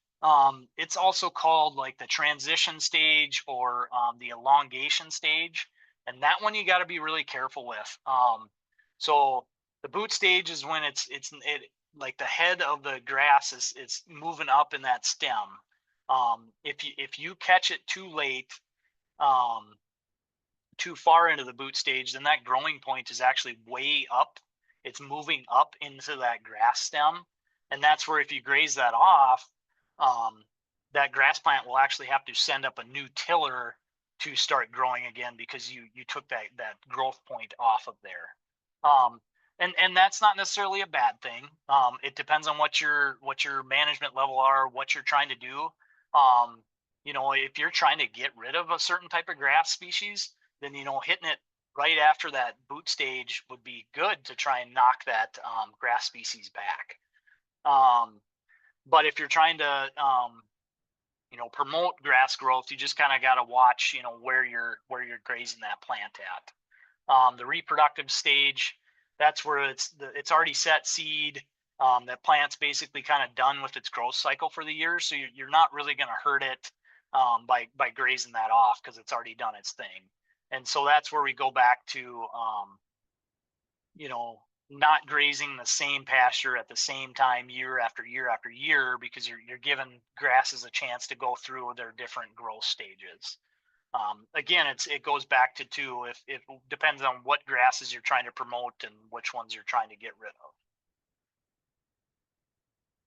it's also called like the transition stage or the elongation stage. And that one you got to be really careful with. So the boot stage is when like the head of the grass is moving up in that stem. If you catch it too late, um, too far into the boot stage, then that growing point is actually way up. It's moving up into that grass stem. And that's where if you graze that off, um, that grass plant will actually have to send up a new tiller to start growing again because you took that growth point off of there. Um, and that's not necessarily a bad thing. It depends on what your management level are, what you're trying to do. Um, if you're trying to get rid of a certain type of grass species, then hitting it right after that boot stage would be good to try and knock that grass species back. But if you're trying to promote grass growth, you just kind of got to watch where you're grazing that plant at. The reproductive stage, that's where it's already set seed. That plant's basically kind of done with its growth cycle for the year, so you're not really going to hurt it by grazing that off because it's already done its thing. And so that's where we go back to not grazing the same pasture at the same time year after year after year, because you're giving grasses a chance to go through their different growth stages. Again, it goes back to if it depends on what grasses you're trying to promote and which ones you're trying to get rid of.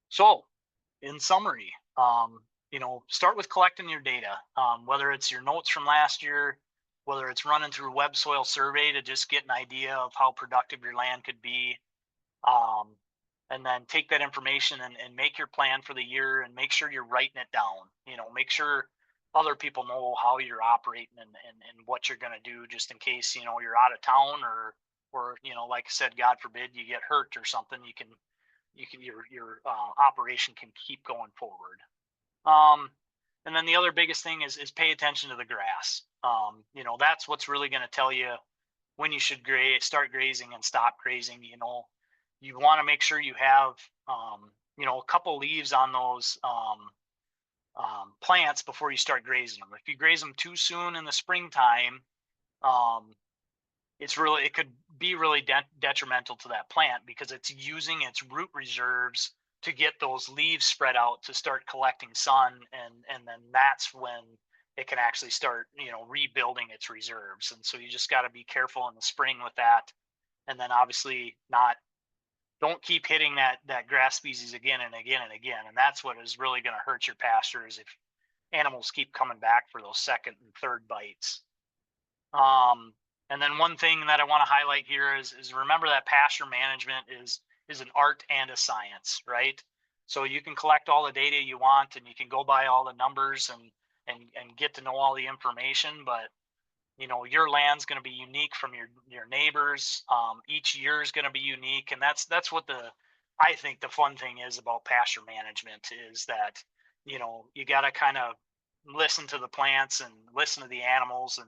So, in summary, start with collecting your data, whether it's your notes from last year, whether it's running through web soil survey to just get an idea of how productive your land could be, and then take that information and make your plan for the year and make sure you're writing it down. Make sure other people know how you're operating and what you're going to do, just in case you're out of town or like I said, God forbid you get hurt or something. Your operation can keep going forward. And then the other biggest thing is pay attention to the grass. That's what's really going to tell you when you should start grazing and stop grazing. You want to make sure you have a couple leaves on those plants before you start grazing them. If you graze them too soon in the springtime, um, it could be really detrimental to that plant because it's using its root reserves to get those leaves spread out to start collecting sun, and then that's when it can actually start rebuilding its reserves. And so you just got to be careful in the spring with that, and then obviously don't keep hitting that grass species again and again and again. And that's what is really going to hurt your pastures if animals keep coming back for those second and third bites. And then one thing that I want to highlight here is remember that pasture management is an art and a science, right? So you can collect all the data you want and you can go by all the numbers and get to know all the information, but your land's going to be unique from your neighbors. Each year is going to be unique, and that's what I think the fun thing is about pasture management is that you got to kind of listen to the plants and listen to the animals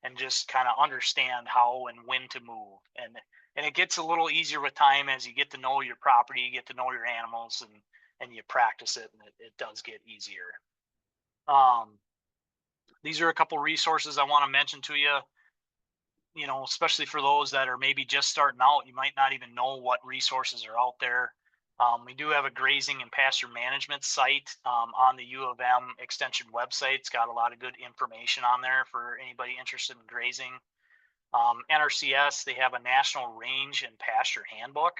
and just kind of understand how and when to move. And it gets a little easier with time as you get to know your property, you get to know your animals, and you practice it, and it does get easier. These are a couple resources I want to mention to you, especially for those that are maybe just starting out. You might not even know what resources are out there. We do have a grazing and pasture management site on the U of M extension website. It's got a lot of good information on there for anybody interested in grazing. NRCS, they have a national range and pasture handbook.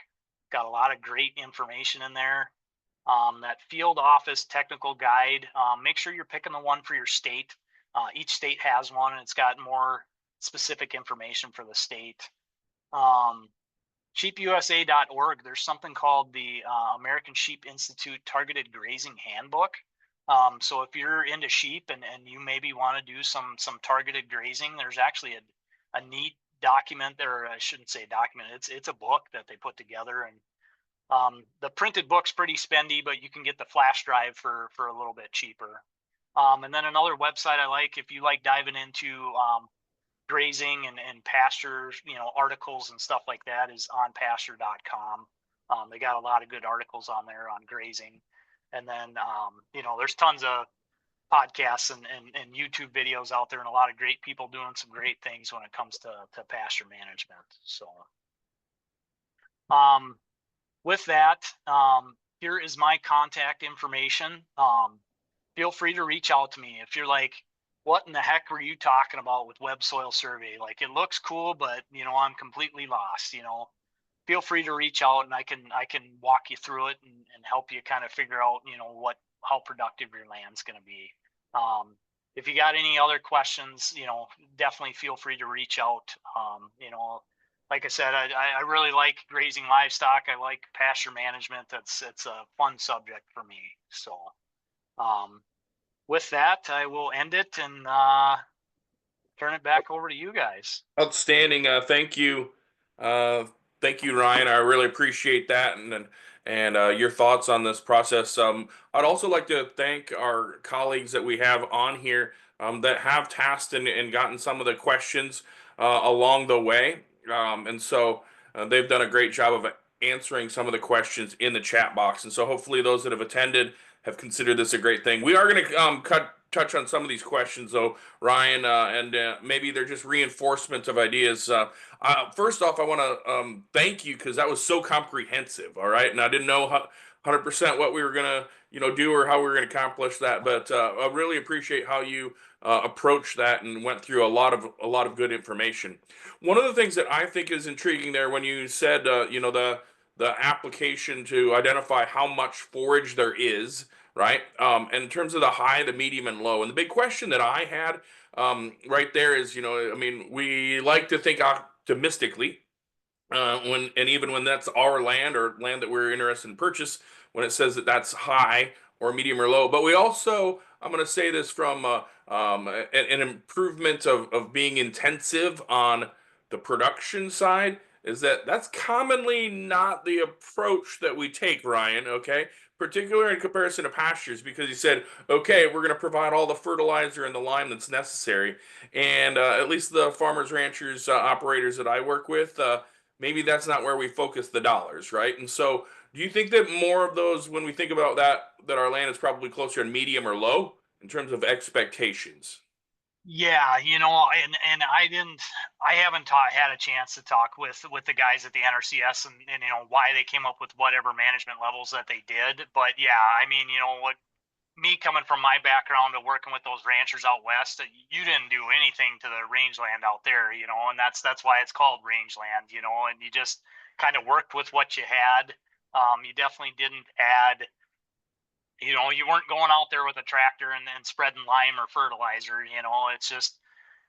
Got a lot of great information in there. That field office technical guide, make sure you're picking the one for your state. Each state has one, and it's got more specific information for the state. Sheepusa.org, there's something called the American Sheep Institute Targeted Grazing Handbook. So if you're into sheep and you maybe want to do some targeted grazing, there's actually a neat document there. I shouldn't say document. It's a book that they put together, and the printed book's pretty spendy, but you can get the flash drive for a little bit cheaper. And then another website I like, if you like diving into grazing and pastures, articles and stuff like that, is onpasture.com. They got a lot of good articles on there on grazing. And then, there's tons of podcasts and YouTube videos out there, and a lot of great people doing some great things when it comes to pasture management. So, with that, here is my contact information. Feel free to reach out to me if you're like, what in the heck were you talking about with web soil survey? Like, it looks cool, but I'm completely lost. Feel free to reach out, and I can walk you through it and help you kind of figure out how productive your land's going to be. If you got any other questions, definitely feel free to reach out. Like I said, I really like grazing livestock. I like pasture management. It's a fun subject for me. So um, with that, I will end it and turn it back over to you guys. Outstanding. Uh, thank you, Ryan. I really appreciate that and your thoughts on this process. I'd also like to thank our colleagues that we have on here that have tasked and gotten some of the questions along the way. And so they've done a great job of answering some of the questions in the chat box. And so hopefully those that have attended have considered this a great thing. We are going to touch on some of these questions, though, Ryan, and maybe they're just reinforcements of ideas. First off, I want to thank you because that was so comprehensive. All right, and I didn't know 100% what we were gonna, do or how we were gonna accomplish that, but I really appreciate how you approached that and went through a lot of good information. One of the things that I think is intriguing there when you said, the application to identify how much forage there is, right? In terms of the high, the medium, and low. And the big question that I had right there is, I mean, we like to think optimistically and even when that's our land or land that we're interested in purchase, when it says that that's high or medium or low. But we also, I'm going to say this from an improvement of being intensive on the production side, is that that's commonly not the approach that we take, Ryan, okay? Particularly in comparison to pastures, because he said, okay, we're going to provide all the fertilizer and the lime that's necessary. And at least the farmers, ranchers, operators that I work with, maybe that's not where we focus the dollars, right? And so, do you think that more of those, when we think about that our land is probably closer to medium or low in terms of expectations? Yeah, and I haven't had a chance to talk with the guys at the NRCS and why they came up with whatever management levels that they did. But yeah, I mean, what me coming from my background of working with those ranchers out west, you didn't do anything to the rangeland out there, and that's why it's called rangeland, and you just kind of worked with what you had. You definitely didn't add, you weren't going out there with a tractor and spreading lime or fertilizer. It's just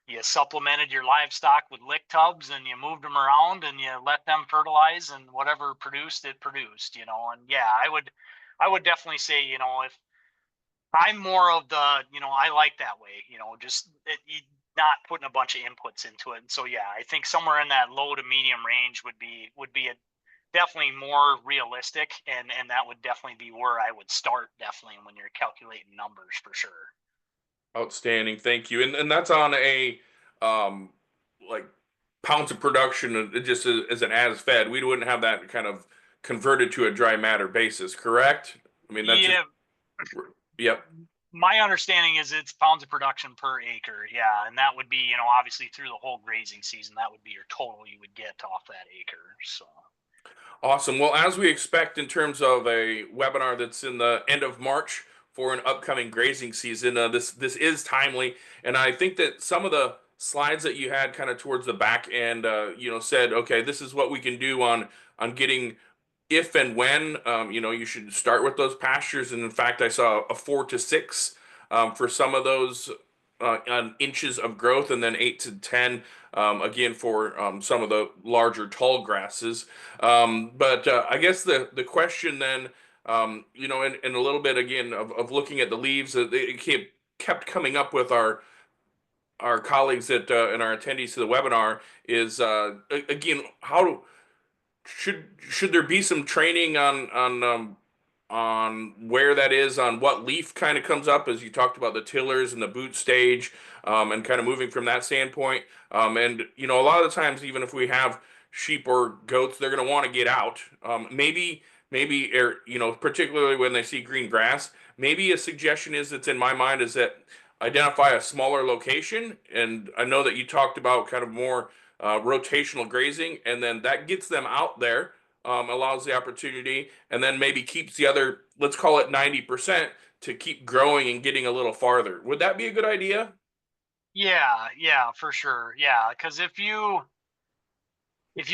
you supplemented your livestock with lick tubs and you moved them around and you let them fertilize, and whatever produced it produced. And yeah, I would definitely say, if I'm more of the, I like that way, just not putting a bunch of inputs into it. And so, yeah, I think somewhere in that low to medium range would be a definitely more realistic, and that would definitely be where I would start, definitely when you're calculating numbers for sure. Outstanding, thank you. And that's on a um, like pounds of production, just as an as fed. We wouldn't have that kind of converted to a dry matter basis, correct? I mean, that's just Yeah, yep. my understanding is it's pounds of production per acre. Yeah, and that would be, obviously through the whole grazing season, that would be your total you would get off that acre. So Awesome. Well, as we expect in terms of a webinar that's in the end of March for an upcoming grazing season, this is timely, and I think that some of the slides that you had kind of towards the back end, said, okay, this is what we can do on getting if and when, you should start with those pastures. And in fact, I saw a 4 to 6 for some of those on inches of growth, and then 8 to 10 again for some of the larger tall grasses. But I guess the question then, in a little bit again of looking at the leaves, it kept coming up with our colleagues that and our attendees to the webinar is again how should there be some training on where that is, on what leaf kind of comes up, as you talked about the tillers and the boot stage, and kind of moving from that standpoint. And a lot of the times, even if we have sheep or goats, they're going to want to get out. Maybe, particularly when they see green grass. Maybe a suggestion is that's in my mind is that identify a smaller location. And I know that you talked about kind of more rotational grazing, and then that gets them out there allows the opportunity, and then maybe keeps the other, let's call it 90%, to keep growing and getting a little farther. Would that be a good idea? Yeah, yeah, for sure. Yeah, because if you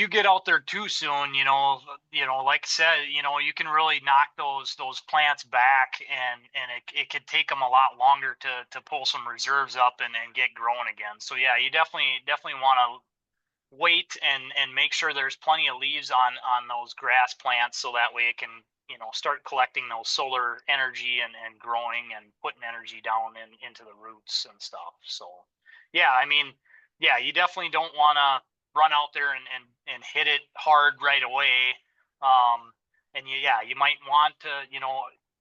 get out there too soon, like I said, you can really knock those plants back, and it could take them a lot longer to pull some reserves up and get growing again. So yeah, you definitely want to wait and make sure there's plenty of leaves on those grass plants, so that way it can start collecting those solar energy and growing and putting energy down into the roots and stuff. So yeah, I mean, yeah, you definitely don't want to run out there and hit it hard right away. And you might want to,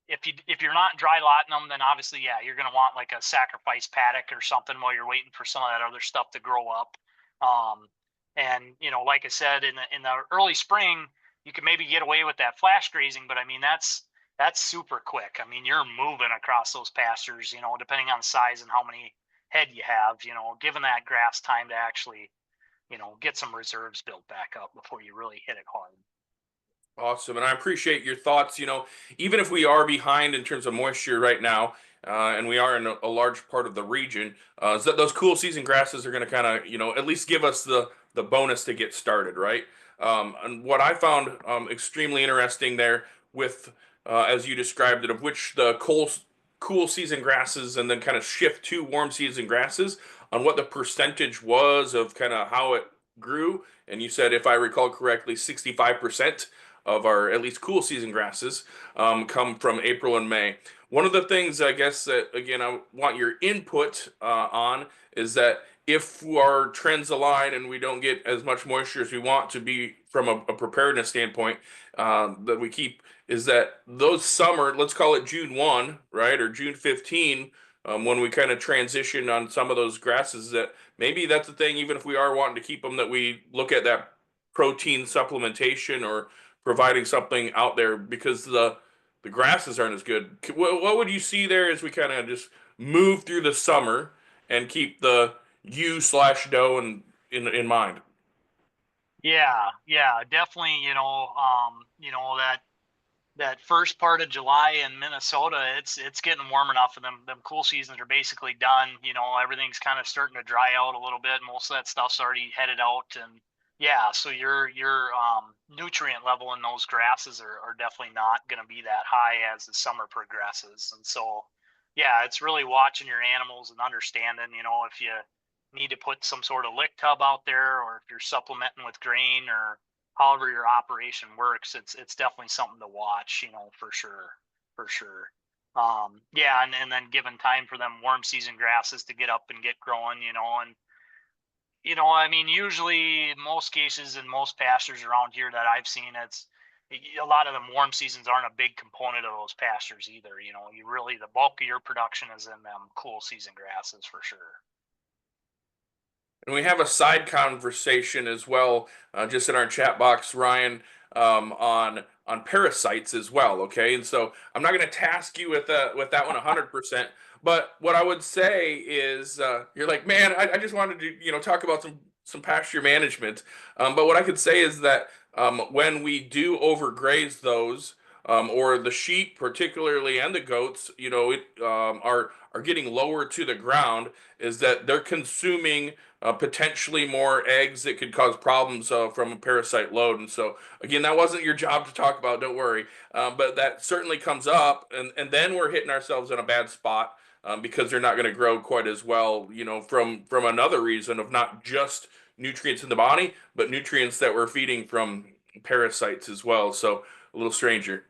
if you're not dry lotting them, then obviously, yeah, you're going to want like a sacrifice paddock or something while you're waiting for some of that other stuff to grow up. And like I said, in the early spring, you can maybe get away with that flash grazing, but I mean that's super quick. I mean, you're moving across those pastures, depending on size and how many head you have, giving that grass time to actually, get some reserves built back up before you really hit it hard. Awesome. And I appreciate your thoughts. Even if we are behind in terms of moisture right now, and we are in a large part of the region, is that those cool season grasses are going to kind of, at least give us the bonus to get started, right? And what I found extremely interesting there with, as you described it, of which the cool season grasses and then kind of shift to warm season grasses, on what the percentage was of kind of how it grew. And you said, if I recall correctly, 65% of our at least cool season grasses come from April and May. One of the things I guess that, again, I want your input on is that if our trends align and we don't get as much moisture as we want to be from a preparedness standpoint, that we keep, is that those summer, let's call it June 1, right, or June 15, when we kind of transition on some of those grasses, that maybe that's the thing, even if we are wanting to keep them, that we look at that protein supplementation or providing something out there, because the grasses aren't as good. What would you see there as we kind of just move through the summer and keep the U/dough in mind? Yeah, yeah, definitely. That first part of July in Minnesota, it's getting warm enough, and them cool seasons are basically done. Everything's kind of starting to dry out a little bit. Most of that stuff's already headed out, and yeah, so your nutrient level in those grasses are definitely not going to be that high as the summer progresses. And so yeah, it's really watching your animals and understanding, if you need to put some sort of lick tub out there, or if you're supplementing with grain, or however your operation works, it's definitely something to watch, for sure, for sure. Yeah, and then given time for them warm season grasses to get up and get growing, and I mean, usually in most cases in most pastures around here that I've seen, it's a lot of them warm seasons aren't a big component of those pastures either. You really, the bulk of your production is in them cool season grasses for sure. And we have a side conversation as well, just in our chat box, Ryan, on parasites as well. Okay, and so I'm not going to task you with that one 100%. But what I would say is, you're like, man, I just wanted to talk about some pasture management. But what I could say is that when we do overgraze those, or the sheep particularly and the goats, it are getting lower to the ground, is that they're consuming potentially more eggs that could cause problems from a parasite load. And so, again, that wasn't your job to talk about, don't worry. But that certainly comes up, and then we're hitting ourselves in a bad spot, because they're not going to grow quite as well, from another reason of not just nutrients in the body, but nutrients that we're feeding from parasites as well. So, a little stranger.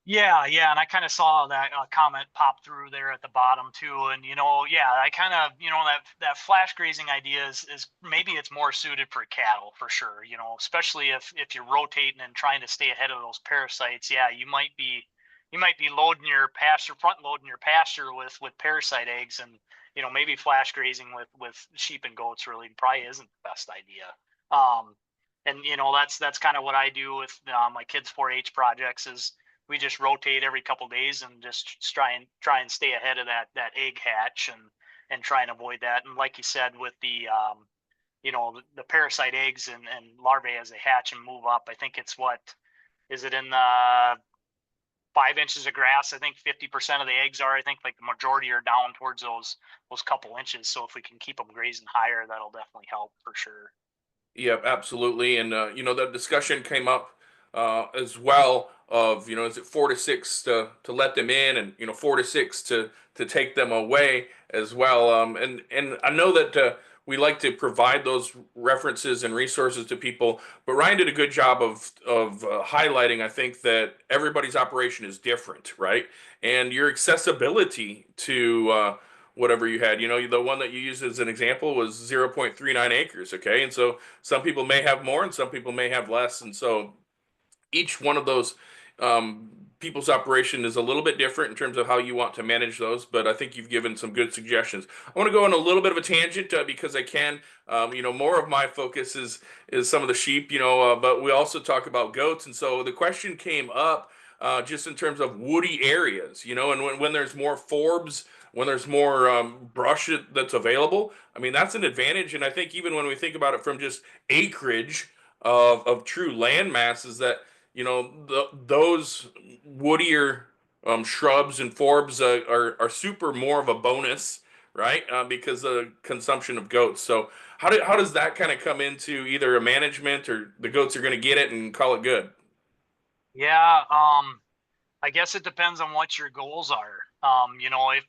Yeah, yeah, and I kind of saw that comment pop through there at the bottom too, and yeah, I kind of, that flash grazing idea is maybe it's more suited for cattle for sure, especially if you're rotating and trying to stay ahead of those parasites. Yeah, you might be loading your pasture, front loading your pasture with parasite eggs, and maybe flash grazing with sheep and goats really probably isn't the best idea. And that's kind of what I do with my kids' 4-H projects. Is we just rotate every couple days and just try and stay ahead of that egg hatch, and try and avoid that. And like you said, with the parasite eggs and larvae as they hatch and move up, I think it's is it in the 5 inches of grass? I think 50% of the eggs are. I think like the majority are down towards those couple inches. So if we can keep them grazing higher, that'll definitely help for sure. Yeah, absolutely. And the discussion came up as well of, is it 4 to 6 to let them in, and 4 to 6 to take them away as well. And I know that we like to provide those references and resources to people, but Ryan did a good job of highlighting. I think that everybody's operation is different, right? And your accessibility to whatever you had, the one that you used as an example was 0.39 acres, okay? And so some people may have more and some people may have less. And so each one of those um, people's operation is a little bit different in terms of how you want to manage those. But I think you've given some good suggestions. I want to go on a little bit of a tangent because I can. More of my focus is some of the sheep, but we also talk about goats. And so the question came up just in terms of woody areas, and when there's more forbs, when there's more brush that's available, I mean, that's an advantage. And I think even when we think about it from just acreage of true land masses, that those woodier shrubs and forbs are super more of a bonus, right? Because of consumption of goats. So how does that kind of come into either a management, or the goats are going to get it and call it good? Yeah, I guess it depends on what your goals are.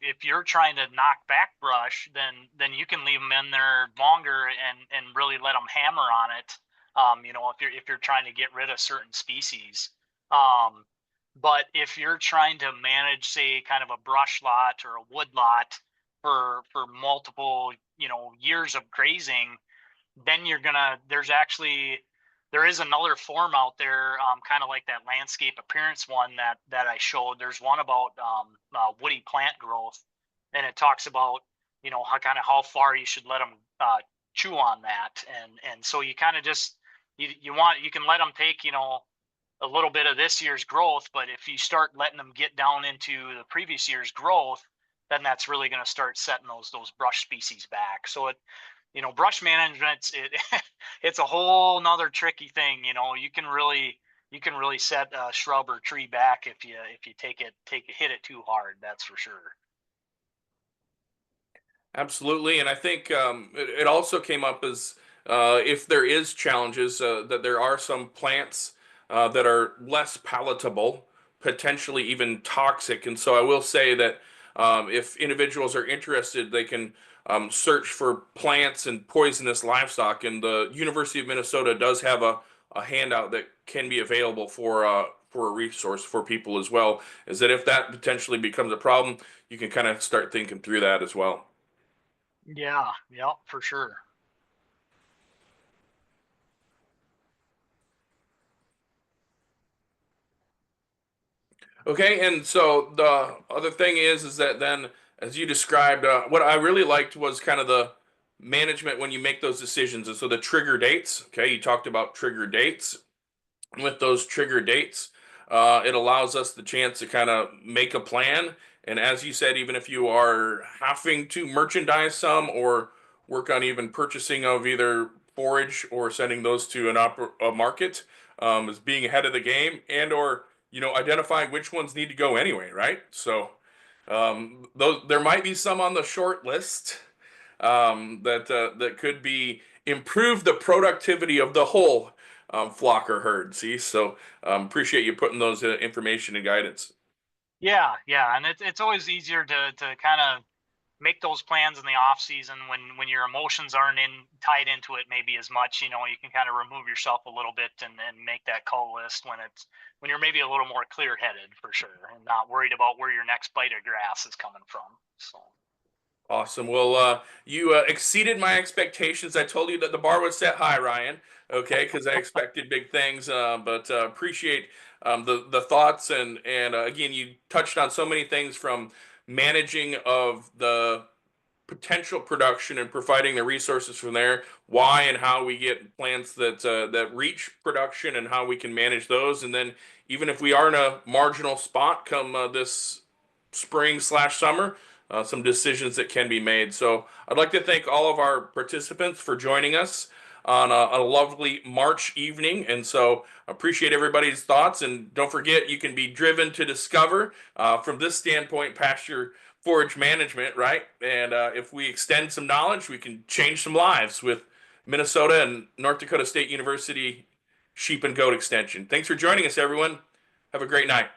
If you're trying to knock back brush, then you can leave them in there longer and really let them hammer on it. If you're trying to get rid of certain species. But if you're trying to manage, say, kind of a brush lot or a wood lot for multiple years of grazing, then there is another form out there, kind of like that landscape appearance one that I showed. There's one about woody plant growth, and it talks about how far you should let them chew on that, and so you kind of just you can let them take a little bit of this year's growth, but if you start letting them get down into the previous year's growth, then that's really going to start setting those brush species back. So brush management, it's a whole nother tricky thing. You can really set a shrub or tree back if you hit it too hard. That's for sure. Absolutely, and I think it also came up as if there is challenges, that there are some plants that are less palatable, potentially even toxic. And so I will say that if individuals are interested, they can search for plants and poisonous livestock. And the University of Minnesota does have a handout that can be available for a resource for people as well. Is that if that potentially becomes a problem, you can kind of start thinking through that as well. Yeah, for sure. Okay, and so the other thing is that then, as you described, what I really liked was kind of the management when you make those decisions. And so the trigger dates, okay, you talked about trigger dates. With those trigger dates, it allows us the chance to kind of make a plan. And as you said, even if you are having to merchandise some or work on even purchasing of either forage or sending those to a market, is being ahead of the game, and or identifying which ones need to go anyway, right? So those, there might be some on the short list that could be improve the productivity of the whole flock or herd. See, so appreciate you putting those information and guidance. Yeah, and it's always easier to kind of make those plans in the off season when your emotions aren't tied into it maybe as much. You can kind of remove yourself a little bit and make that call list when you're maybe a little more clear headed for sure, and not worried about where your next bite of grass is coming from. So Awesome. Well, you exceeded my expectations. I told you that the bar was set high, Ryan. Okay, because I expected big things, but appreciate the thoughts, and again, you touched on so many things from managing of the potential production and providing the resources from there, why and how we get plants that reach production and how we can manage those, and then even if we are in a marginal spot come this spring/summer, some decisions that can be made. So I'd like to thank all of our participants for joining us. on a lovely March evening. And so appreciate everybody's thoughts. And don't forget, you can be driven to discover from this standpoint, pasture forage management, right? And if we extend some knowledge, we can change some lives with Minnesota and North Dakota State University Sheep and Goat Extension. Thanks for joining us, everyone. Have a great night.